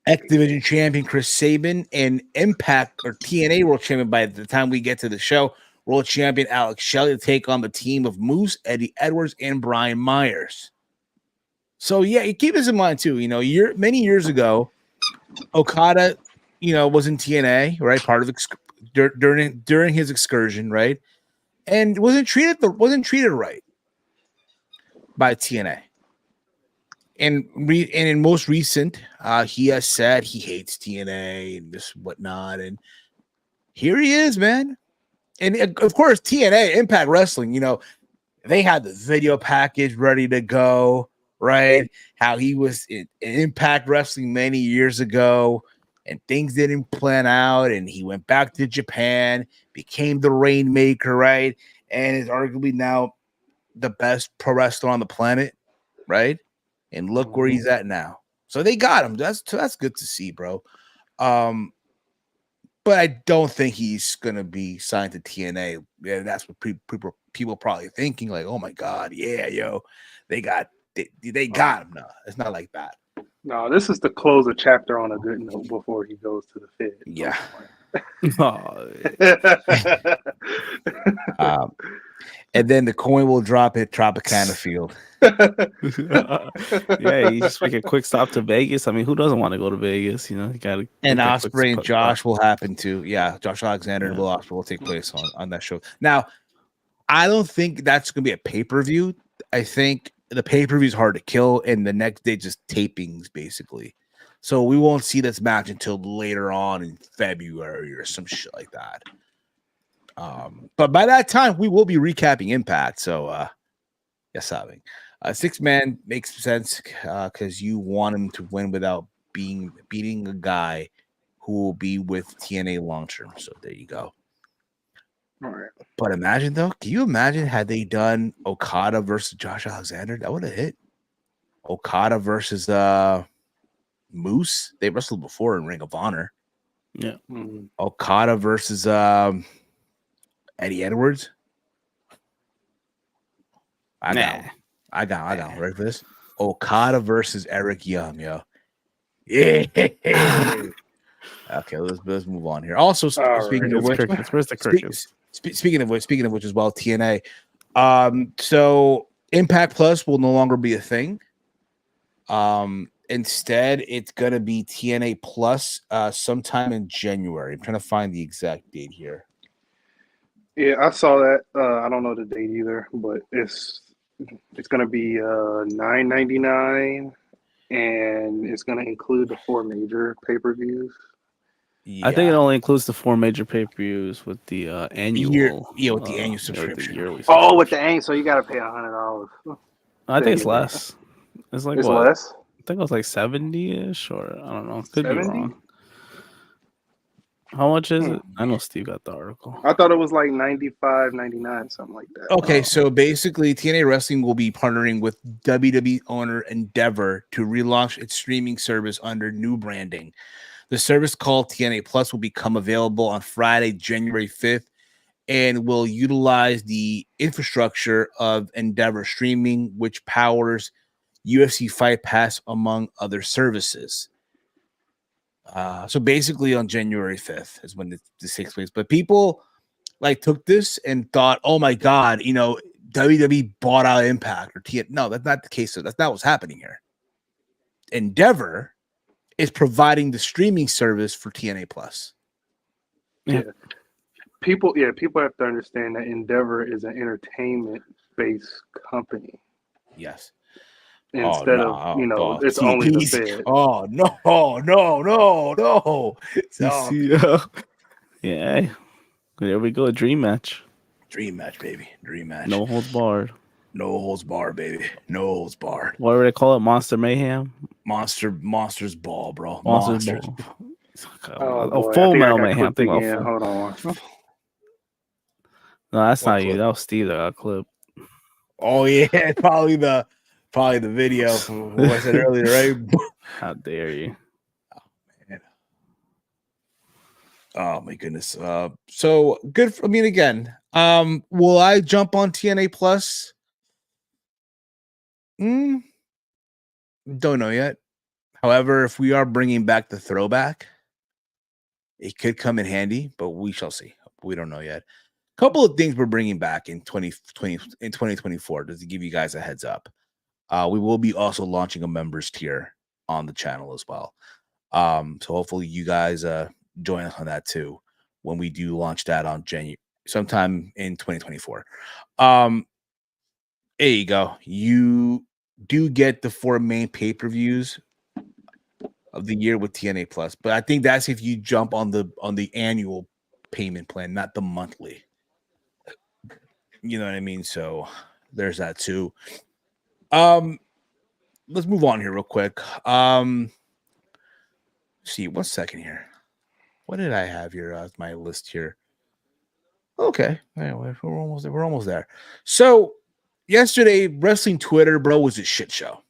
X Division champion Chris Sabin and Impact or TNA World Champion by the time we get to the show, World Champion Alex Shelley to take on the team of Moose, Eddie Edwards, and Brian Myers. So yeah, keep this in mind too. Many years ago, Okada, was in TNA, right? Part of during his excursion, right? And wasn't treated right by TNA. And in most recent, he has said he hates TNA and this whatnot. And here he is, man. And of course, TNA, Impact Wrestling, they had the video package ready to go, right? How he was in Impact Wrestling many years ago, and things didn't plan out, and he went back to Japan, became the Rainmaker, right? And is arguably now the best pro wrestler on the planet, right? And look where he's at now. So they got him. That's good to see, bro. But I don't think he's gonna be signed to TNA. Yeah, that's what people probably thinking. Like, oh my god, yeah, yo, they got him. No, it's not like that. No, this is to close a chapter on a good note before he goes to the Fed. Yeah. And then the coin will drop at Tropicana Field. Yeah, you just make a quick stop to Vegas. I mean, who doesn't want to go to Vegas? You got to. And Ospreay and Josh will happen too. Yeah, Josh Alexander and Will Ospreay will take place on that show. Now, I don't think that's going to be a pay-per-view. I think the pay-per-view is hard to kill, and the next day just tapings basically. So we won't see this match until later on in February or some shit like that. But by that time, we will be recapping Impact. So, yes, having 6-man makes sense because you want him to win without beating a guy who will be with TNA long term. So there you go. All right. But imagine though, can you imagine had they done Okada versus Josh Alexander? That would have hit. Okada versus Moose. They wrestled before in Ring of Honor. Yeah. Mm-hmm. Okada versus Eddie Edwards. I got him. Ready for this? Okada versus Eric Young, yo. Yeah. Okay, let's move on here. Also, speaking of which, where's the crickets? Speaking of which as well, TNA. So Impact Plus will no longer be a thing. Instead, it's gonna be TNA Plus sometime in January. I'm trying to find the exact date here. Yeah, I saw that. I don't know the date either, but it's gonna be $9.99, and it's gonna include the 4 major pay-per-views. Yeah. I think it only includes the 4 major pay-per-views with the annual. With the annual subscription. With the annual, so you got to pay $100. I think it's less. It's like it's what? Less? I think it was like 70-ish, or I don't know. Could 70? Be wrong. How much is it? I know Steve got the article. I thought it was like $95.99, something like that. Okay, so basically TNA Wrestling will be partnering with WWE owner Endeavor to relaunch its streaming service under new branding. The service called TNA Plus will become available on Friday, January 5th, and will utilize the infrastructure of Endeavor Streaming, which powers UFC Fight Pass, among other services. So basically on January 5th is when this takes place. But people took this and thought, oh my God, WWE bought out Impact or TNA. No, that's not the case. So that's not what's happening here. Endeavor is providing the streaming service for TNA Plus. Yeah. People have to understand that Endeavor is an entertainment-based company. Yes. Instead of it's only the Fed. Oh no. So, yeah. There we go. Dream match, baby. Dream match. No holds barred. No holds barred, baby. No holds barred. What do they call it? Monster Mayhem? Monsters Ball, bro. Monsters Ball. Full Metal Mayhem. Hold on. No, that's not you. That was Steve that got clipped. Oh yeah, probably the video from what I said earlier, right? How dare you? Oh man. Oh my goodness. So good. Again, Will I jump on TNA Plus? Don't know yet. However, if we are bringing back the throwback, it could come in handy, but we shall see. We don't know yet. A couple of things we're bringing back in 2024, just to give you guys a heads up. We will be also launching a members tier on the channel as well. So hopefully you guys join us on that too when we do launch that on January, sometime in 2024. There you go. You do get the 4 main pay-per-views of the year with TNA Plus, but I think that's if you jump on the annual payment plan, not the monthly. You know what I mean? So there's that too. Let's move on here real quick. See, 1 second here. What did I have here as my list here? Okay, anyway, we're almost there. So yesterday, wrestling Twitter, bro, was a shit show.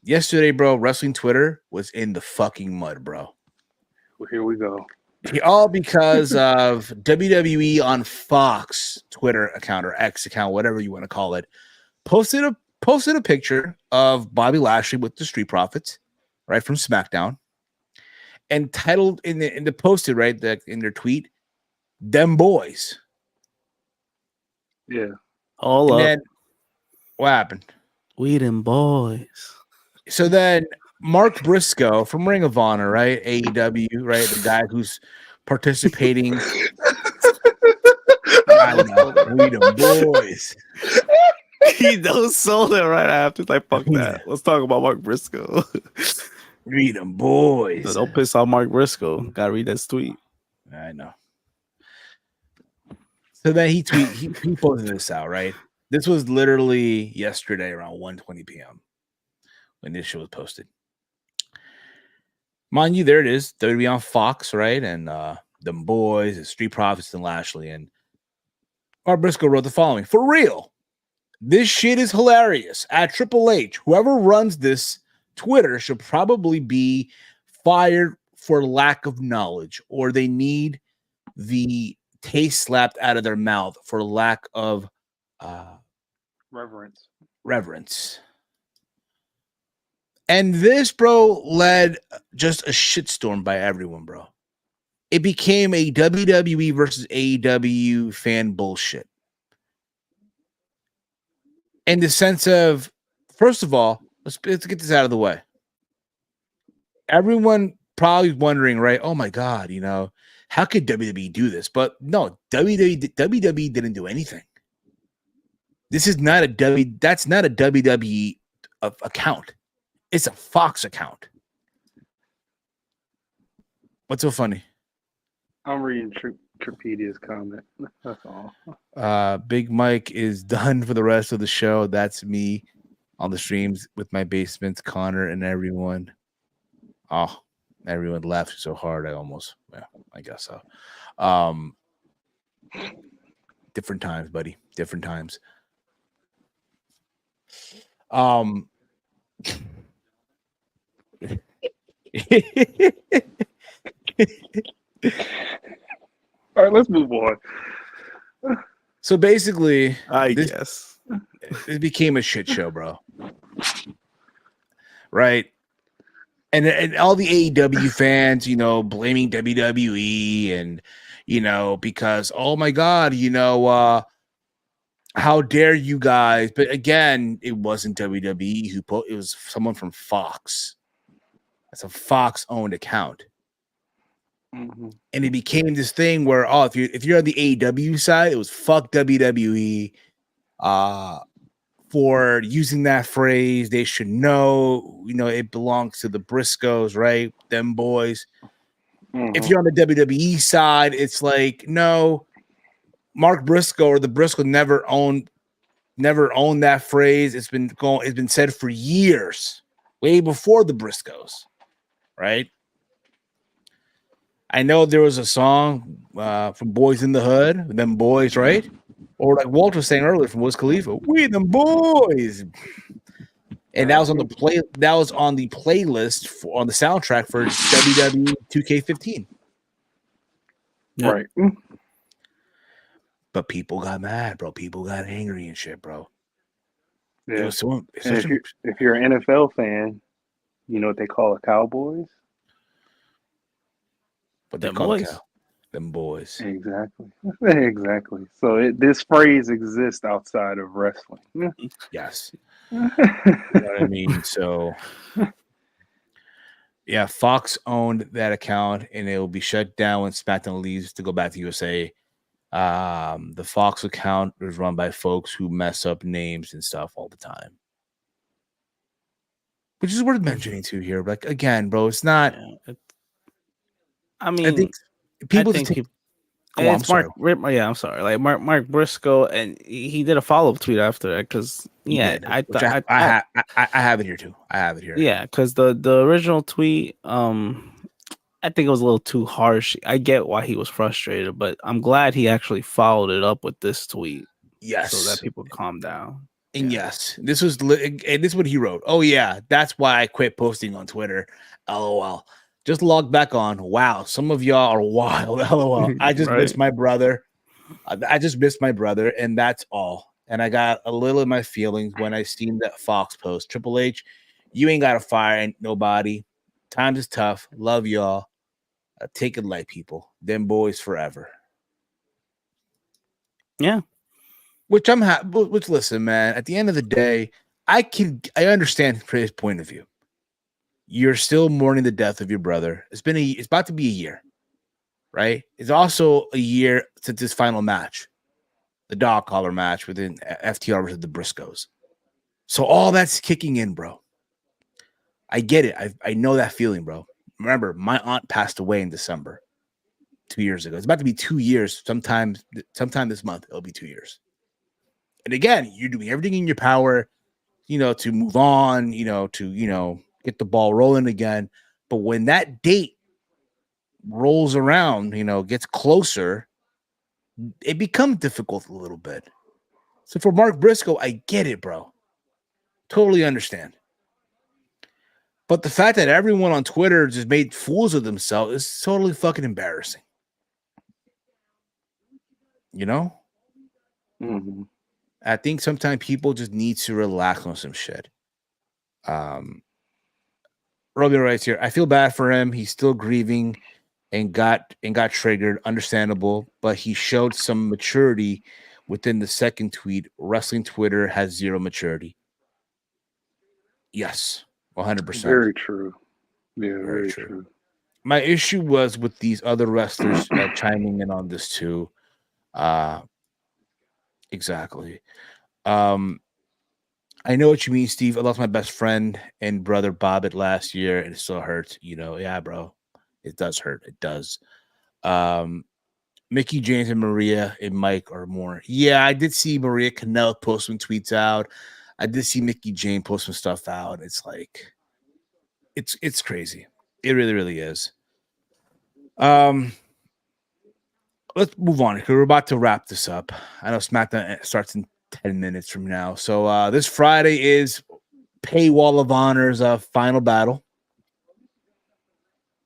Yesterday, bro, wrestling Twitter was in the fucking mud, bro. Well, here we go. All because of WWE on Fox Twitter account or X account, whatever you want to call it, posted a picture of Bobby Lashley with the Street Profits, right, from SmackDown, and titled in the posted, right, in their tweet, "Dem Boyz." Yeah. All And up. then what happened? We them boys. So then Mark Briscoe from Ring of Honor, right? AEW, right? The guy who's participating. I know. We them boys. He knows sold it right after. Like, fuck that. Let's talk about Mark Briscoe. We them boys. Don't piss off Mark Briscoe. Gotta read that tweet. I know. So then he posted this out, right? This was literally yesterday around 1:20 p.m. when this show was posted. Mind you, there it is. WWE on Fox, right? And Dem Boyz, and Street Profits, and Lashley. And Mark Briscoe wrote the following: "For real, this shit is hilarious. At Triple H, whoever runs this Twitter should probably be fired for lack of knowledge, or they need the taste slapped out of their mouth for lack of reverence." And this, bro, led just a shitstorm by everyone, bro. It became a WWE versus AEW fan bullshit. In the sense of, first of all, let's get this out of the way. Everyone probably wondering, right? Oh my God, how could WWE do this? But no, WWE didn't do anything. This is not that's not a WWE account. It's a Fox account. What's so funny? I'm reading Tripedia's comment. That's all. Big Mike is done for the rest of the show. That's me on the streams with my basements, Connor, and everyone. Oh, everyone laughed so hard. I guess so. Different times, buddy. Different times. All right, let's move on. So basically, I guess it became a shit show, bro. Right? And all the AEW fans, blaming WWE and, because, oh my God, how dare you guys? But again, it wasn't WWE it was someone from Fox. That's a Fox-owned account. Mm-hmm. And it became this thing where, if you're on the AEW side, it was fuck WWE for using that phrase. They should know, it belongs to the Briscoes, right? Dem Boyz. Mm-hmm. If you're on the WWE side, it's like, no, Mark Briscoe or the Briscoe never owned that phrase. It's been said for years, way before the Briscoes, right? I know there was a song from Boys in the Hood, Them Boys, right? Or like Walter was saying earlier from Wiz Khalifa, we them boys. And that was on the playlist on the soundtrack for WWE 2K15. Right. But people got mad, bro. People got angry and shit, bro. It Yeah. was so. And if you're an NFL fan, you know what they call the Cowboys? What they Dem call the Boyz. cow? Them boys. Exactly. Exactly. So this phrase exists outside of wrestling. Yes. You know what I mean? So, yeah, Fox owned that account, and it will be shut down when SmackDown leaves to go back to USA. The Fox account is run by folks who mess up names and stuff all the time, which is worth mentioning too here. Like again, bro, it's not. Yeah, I think people just take. Oh, I'm it's sorry. Yeah, I'm sorry. Like Mark Briscoe, and he did a follow up tweet after that because I have it here too. I have it here. Yeah, because the original tweet, I think it was a little too harsh. I get why he was frustrated, but I'm glad he actually followed it up with this tweet. Yes, so that people calm down. And yes, this was and this is what he wrote. Oh yeah, that's why I quit posting on Twitter. LOL. Just logged back on. Wow, some of y'all are wild. LOL. I just missed my brother. I just missed my brother, and that's all. And I got a little in my feelings when I seen that Fox post. Triple H, you ain't got to fire nobody. Times is tough. Love y'all. Take it light, people. Dem Boyz forever. Yeah. Which I'm happy. Which listen, man. At the end of the day, I understand his point of view. You're still mourning the death of your brother. It's about to be a year, right? It's also a year since his final match, the dog collar match within FTR versus the Briscoes. So all that's kicking in, bro. I get it. I know that feeling, bro. Remember, my aunt passed away in December 2 years ago. It's about to be 2 years. Sometime this month, it'll be 2 years. And again, you're doing everything in your power, to move on, to get the ball rolling again. But when that date rolls around, gets closer, it becomes difficult a little bit. So for Mark Briscoe, I get it, bro. Totally understand. But the fact that everyone on Twitter just made fools of themselves is totally fucking embarrassing. Mm-hmm. I think sometimes people just need to relax on some shit. Robin writes here, I feel bad for him. He's still grieving and got triggered. Understandable, but he showed some maturity within the second tweet. Wrestling Twitter has zero maturity. Yes, 100%. Very true. Yeah, very true. My issue was with these other wrestlers chiming in on this too. Exactly. I know what you mean, Steve. I lost my best friend and brother Bobbit last year, and it still hurts. Yeah, bro. It does hurt. It does. Mickey James and Maria and Mike are more. Yeah, I did see Maria Kanell post some tweets out. I did see Mickey James post some stuff out. It's like, it's crazy. It really, really is. Let's move on because we're about to wrap this up. I know SmackDown starts in 10 minutes from now. So this Friday is PayWall of Honor's final battle.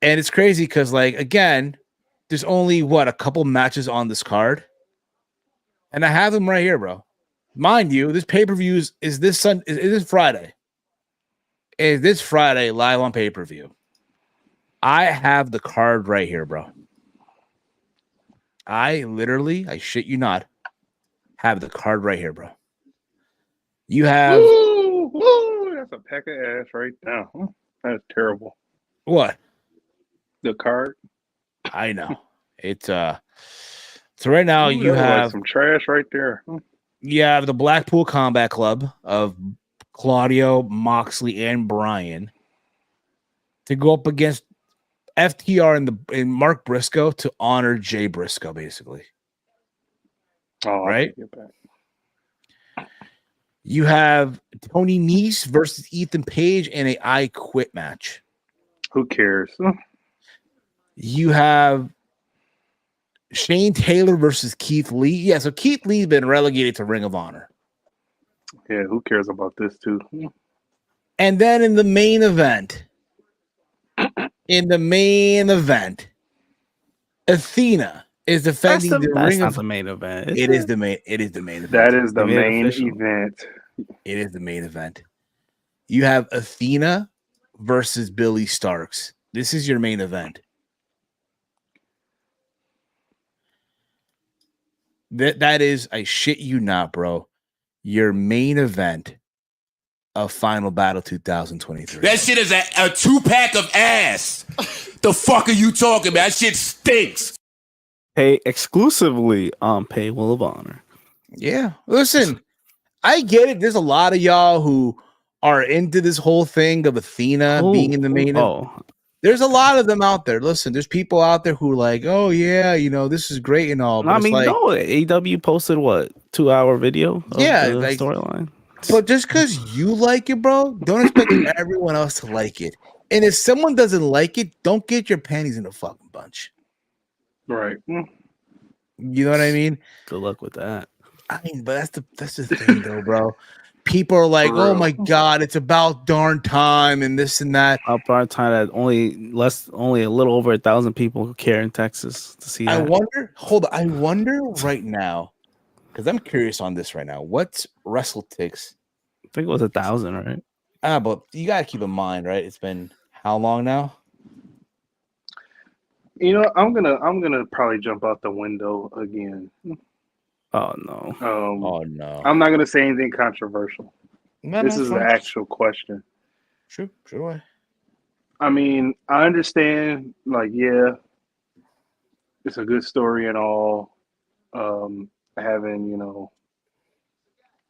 And it's crazy because, again, there's only, a couple matches on this card. And I have them right here, bro. Mind you, this pay-per-view is this Friday. Is this Friday live on pay-per-view. I have the card right here, bro. I shit you not, have the card right here, bro. You have... Woo, that's a pack of ass right now. That's terrible. What? The card? I know. It's so right now you have some trash right there. You have the Blackpool Combat Club of Claudio, Moxley, and Bryan to go up against FTR and Mark Briscoe to honor Jay Briscoe, basically. Oh, right? You have Tony Nese versus Ethan Page in a I Quit match. Who cares? You have Shane Taylor versus Keith Lee. Yeah, so Keith Lee's been relegated to Ring of Honor. Yeah, who cares about this too? And then in the main event, Athena is defending the That's Ring not of. the main event. It is the main. It is the main event. That is the They made it main official. event. It is the main event. You have Athena versus Billy Starks. This is your main event. That is, I shit you not, bro. Your main event of Final Battle 2023. That shit is a 2-pack of ass. The fuck are you talking about? That shit stinks. Pay exclusively on PayWall of Honor. Yeah. Listen, I get it. There's a lot of y'all who are into this whole thing of Athena being in the main event. There's a lot of them out there. Listen, there's people out there who are like, oh yeah, this is great and all. But I mean, like, no, AW posted what 2-hour video of the like, storyline. But just because you like it, bro, don't expect everyone else to like it. And if someone doesn't like it, don't get your panties in a fucking bunch. Right. You know what I mean? Good luck with that. I mean, but that's the thing, though, bro. People are like, "Oh my god, it's about darn time," and this and that. About time that only a little over 1,000 people care in Texas to see. I wonder right now, because I'm curious on this right now. What's WrestleTix? I think it was 1,000, right? But you gotta keep in mind, right? It's been how long now? I'm gonna probably jump out the window again. Oh no. Oh no. I'm not gonna say anything controversial. This is fine. the actual question. Sure. I mean, I understand, like, yeah, it's a good story and all. Having,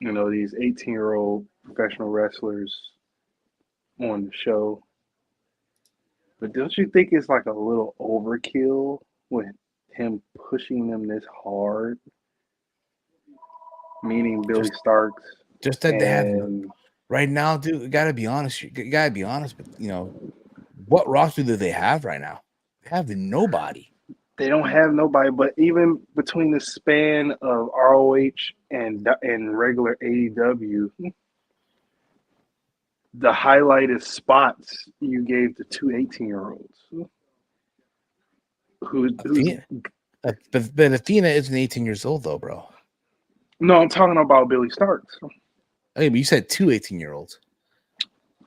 these 18-year-old professional wrestlers on the show. But don't you think it's like a little overkill with him pushing them this hard? Meaning Billy Starks. Just that they have right now, dude. You gotta be honest. You gotta be honest. But what roster do they have right now? They have nobody. They don't have nobody. But even between the span of ROH and regular AEW, the highlighted spots you gave to two 18-year-olds. But Athena isn't 18 years old though, bro. No, I'm talking about Billy Starks. Hey, but you said two 18-year-olds.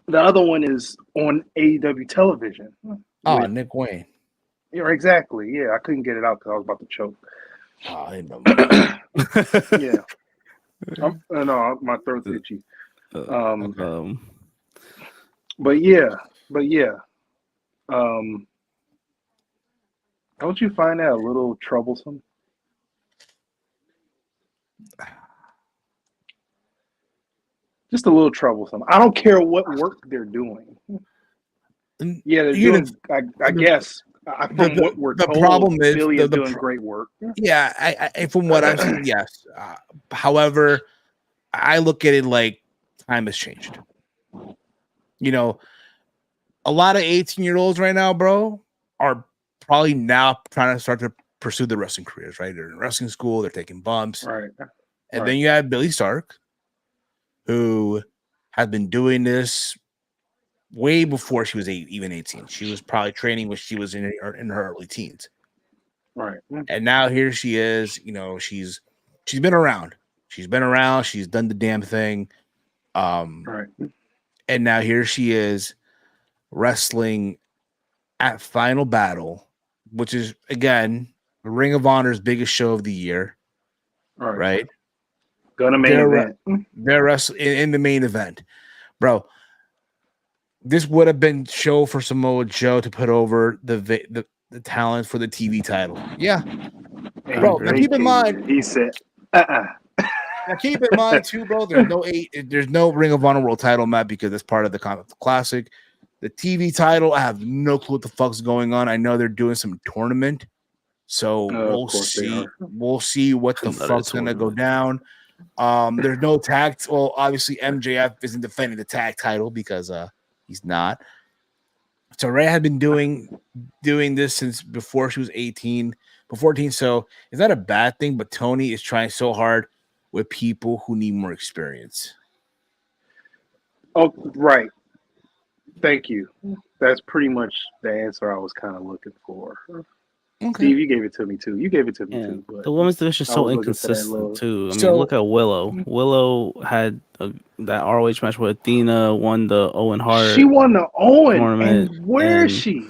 The other one is on AEW television. Oh, Nick Wayne. Yeah, exactly. Yeah, I couldn't get it out because I was about to choke. Oh, I didn't know. Yeah. No, my throat's itchy. But yeah. Don't you find that a little troublesome? Just a little troublesome. I don't care what work they're doing. Yeah, they're doing. I guess from what we're told, problem is Billy is doing great work. Yeah, I from what I'm saying, yes. However, I look at it like time has changed. A lot of 18-year-olds right now, bro, are probably now trying to start to pursue their wrestling careers. Right, they're in wrestling school, they're taking bumps, right, and then you have Billy Stark, who has been doing this way before she was even 18. She was probably training when she was in her early teens. Right. And now here she is, she's been around. She's been around, she's done the damn thing. Right. And now here she is wrestling at Final Battle, which is again Ring of Honor's biggest show of the year. Right? Gonna main event. They're wrestling in the main event, bro. This would have been show for Samoa Joe to put over the talent for the TV title. Yeah, bro. Now keep in mind, he said, Now keep in mind too, bro. There's no Ring of Honor World Title match because it's part of the Classic. The TV title, I have no clue what the fuck's going on. I know they're doing some tournament, so we'll see. We'll see what the fuck's gonna go down. There's no tag. Well, obviously MJF isn't defending the tag title because he's not. So Ray had been doing this since before she was 18, before 14. So it's not a bad thing, but Tony is trying so hard with people who need more experience. Oh, right. Thank you. That's pretty much the answer I was kind of looking for. Okay. Steve, you gave it to me too. You gave it to me Yeah. too. But The women's division is I so was looking for that inconsistent little- too. I mean, So- look at Willow. Willow had that ROH match where Athena won the Owen Hart. She won the Owen tournament, and where is and- she?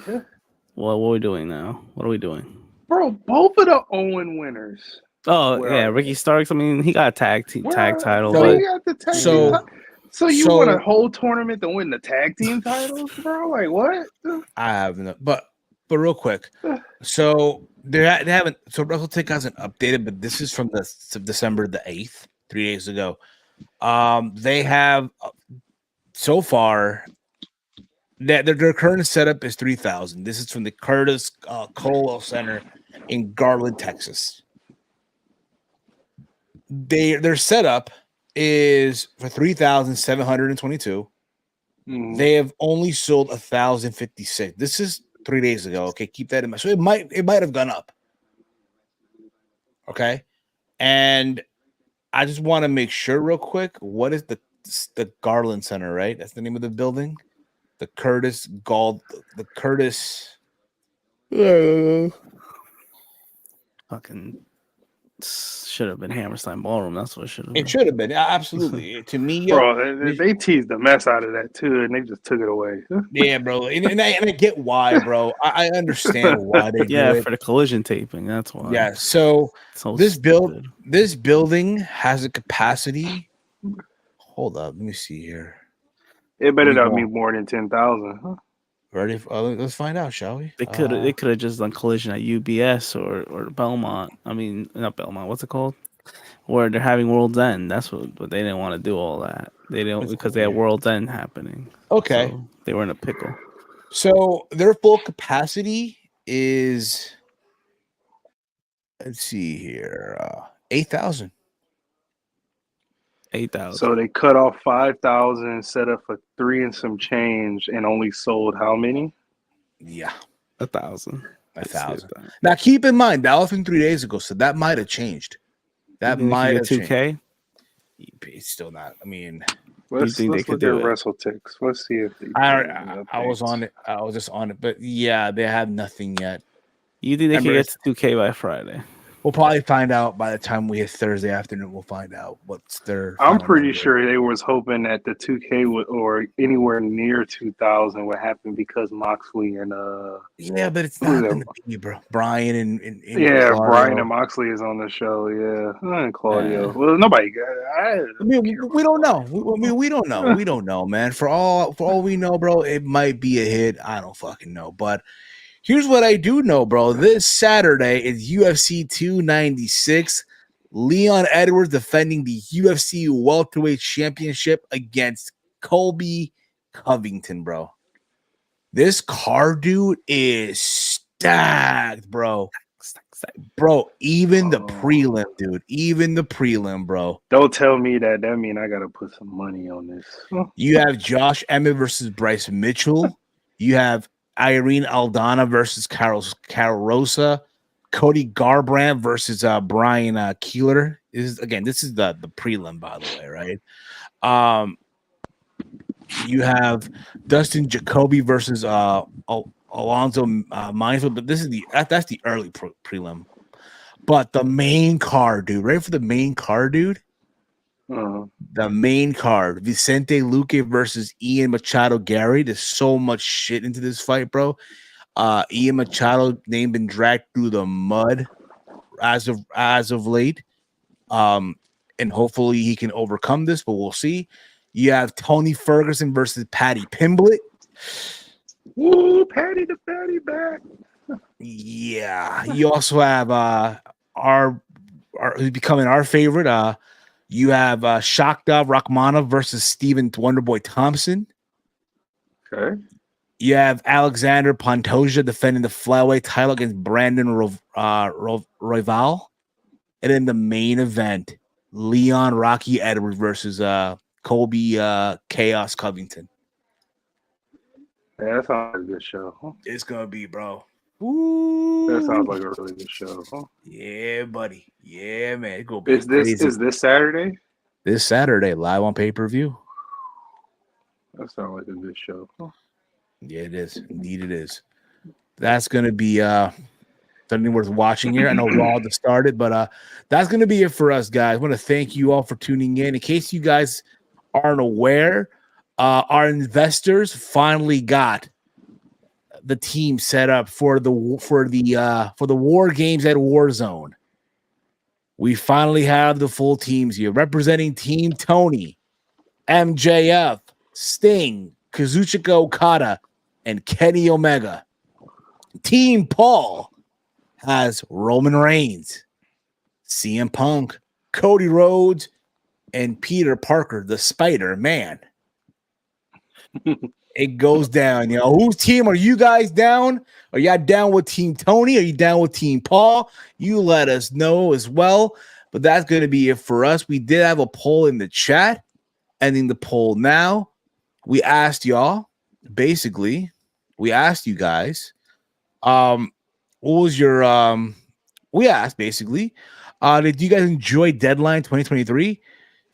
Well, what are we doing now? What are we doing? Bro, both of the Owen winners. Oh Where yeah, are Ricky they? Starks. I mean, he got a tag title, So- but you got the tag so- team so you so- won a whole tournament to win the tag team titles, bro? Like what? I haven't, but real quick. So they haven't. So WrestleTech hasn't updated, but this is from the December the 8th, 3 days ago. They have so far that their current setup is 3,000. This is from the Curtis Colwell Center in Garland, Texas. Their setup is for 3,722. They have only sold 1,056. This is 3 days ago. Okay, keep that in mind. So it might have gone up. Okay, and I just want to make sure real quick. What is the Garland Center? Right, that's the name of the building. The Curtis. fucking should have been Hammerstein Ballroom. That's what it should have been. It should have been absolutely to me, Bro, they teased the mess out of that too, and they just took it away. Yeah, bro, and I get why, bro. I understand why they do it. For the collision taping. That's why. Yeah, so this stupid. this building has a capacity. Hold up, let me see here. It better We not won't. be more than 10,000. Huh? Ready? Let's find out, shall we? They could have just done collision at UBS or Belmont. I mean, not Belmont. What's it called? Where they're having World's End. That's but they didn't want to do all that. They didn't because they had World's End happening. Okay, So they were in a pickle. so their full capacity is. Let's see here, 8,000. 8,000. So they cut off 5,000, set up for 3 and some change, and only sold how many? Yeah, 1,000. 1,000. Now keep in mind that was from 3 days ago, so that might have changed. That might have 2K. changed. It's still not. I mean, Let's think they look could at do it? WrestleTix. Let's see if they I was on it. I was just on it, but yeah, they have nothing yet. You think they Remember, could get to 2K by Friday? We'll probably find out by the time we hit Thursday afternoon. We'll find out what's their. I'm final pretty number. sure they was hoping that the 2K would, or anywhere near 2,000 would happen because Moxley and Yeah, but it's Who's not that? going to be, bro. Brian and yeah, Claudio. Brian and Moxley is on the show. Yeah, and Claudio. Yeah. Well, nobody. I mean, we don't know. We don't know. We don't know, man. For all we know, bro, it might be a hit. I don't fucking know. But here's what I do know, bro. This Saturday is UFC 296. Leon Edwards defending the UFC Welterweight Championship against Colby Covington, bro. This card, dude, is stacked, bro. Bro, even the prelim, dude. Even the prelim, bro. Don't tell me that. That mean I gotta put some money on this. You have Josh Emmett versus Bryce Mitchell. You have Irene Aldana versus Carol Rosa. Cody Garbrandt versus Brian Keeler. This is the prelim, by the way, right? You have Dustin Jacoby versus Alonzo Minesfield, but that's the early prelim. But the main card, dude, ready for the main card, dude? The main card, Vicente Luque versus Ian Machado Gary. There's so much shit into this fight, bro. Ian Machado name been dragged through the mud as of late. And hopefully he can overcome this, but we'll see. You have Tony Ferguson versus Patty Pimblett. Woo, Patty the Patty back. Yeah. You also have our who's becoming our favorite. You have Shakhtar Rakhmonov versus Stephen Wonderboy Thompson. Okay. You have Alexander Pantoja defending the flyweight title against Brandon Royval. And in the main event, Leon Rocky Edwards versus Colby Chaos Covington. Yeah, that sounds like a good show. Huh? It's going to be, bro. Ooh. That sounds like a really good show. Huh? Yeah, buddy. Yeah, man. It's going to be Is this Saturday? This Saturday, live on pay-per-view. That sounds like a good show. Huh? Yeah, it is. Indeed, it is. That's going to be Something worth watching here. I know Raw just started, but that's going to be it for us, guys. I want to thank you all for tuning in. In case you guys aren't aware, our investors finally got the team set up for the War Games at Warzone. We finally have the full teams here, representing Team Tony, MJF, Sting, Kazuchika Okada, and Kenny Omega. Team Paul has Roman Reigns, CM Punk, Cody Rhodes, and Peter Parker, the Spider-Man. It goes down. You know, whose team are you guys down? Are y'all down with Team Tony? Are you down with Team Paul? You let us know as well. But that's going to be it for us. We did have a poll in the chat. Ending the poll now. We asked y'all, basically, we asked you guys, what was your we asked basically, did you guys enjoy Deadline 2023?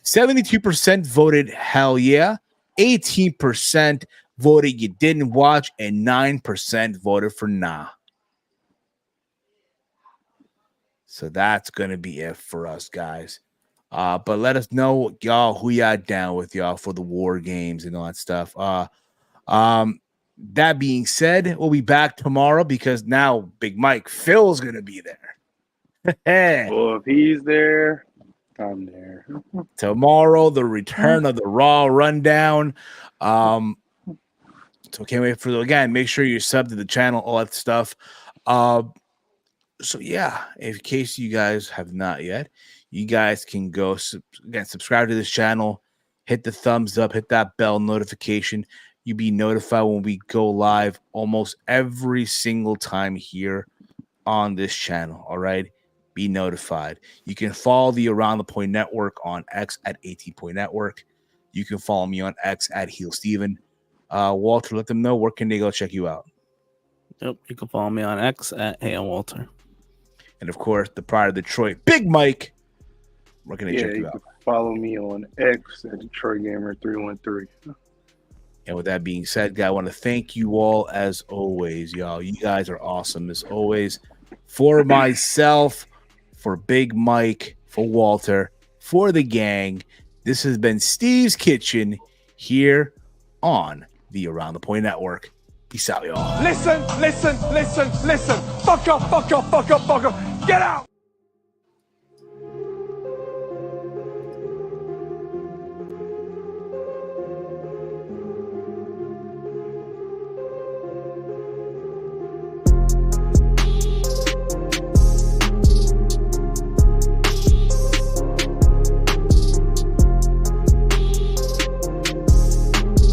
72% voted hell yeah, 18% voted you didn't watch, and 9% voted for nah. So that's gonna be it for us, guys. But let us know, y'all, who y'all down with, y'all, for the War Games and all that stuff. That being said, we'll be back tomorrow because now Big Mike Phil's gonna be there. Well, if he's there, I'm there. Tomorrow, the return of the Raw Rundown. So can't wait for again. Make sure you're sub to the channel, all that stuff. So yeah, in case you guys have not yet, you guys can go again, subscribe to this channel, hit the thumbs up, hit that bell notification. You'll be notified when we go live almost every single time here on this channel. All right. Be notified. You can follow the Around the Point Network on X at 18 Point Network. You can follow me on X at Heel Steven. Walter, let them know where can they go check you out. Yep, you can follow me on X at Hey Walter. And of course, the Pride of Detroit, Big Mike. Where can they check you out? Can follow me on X at Detroit Gamer 313. And with that being said, guys, I want to thank you all as always, y'all. You guys are awesome as always. For myself, for Big Mike, for Walter, for the gang, this has been Steve's Kitchen here on the Around the Point Network. Peace out, y'all. Listen. Fuck up. Get out.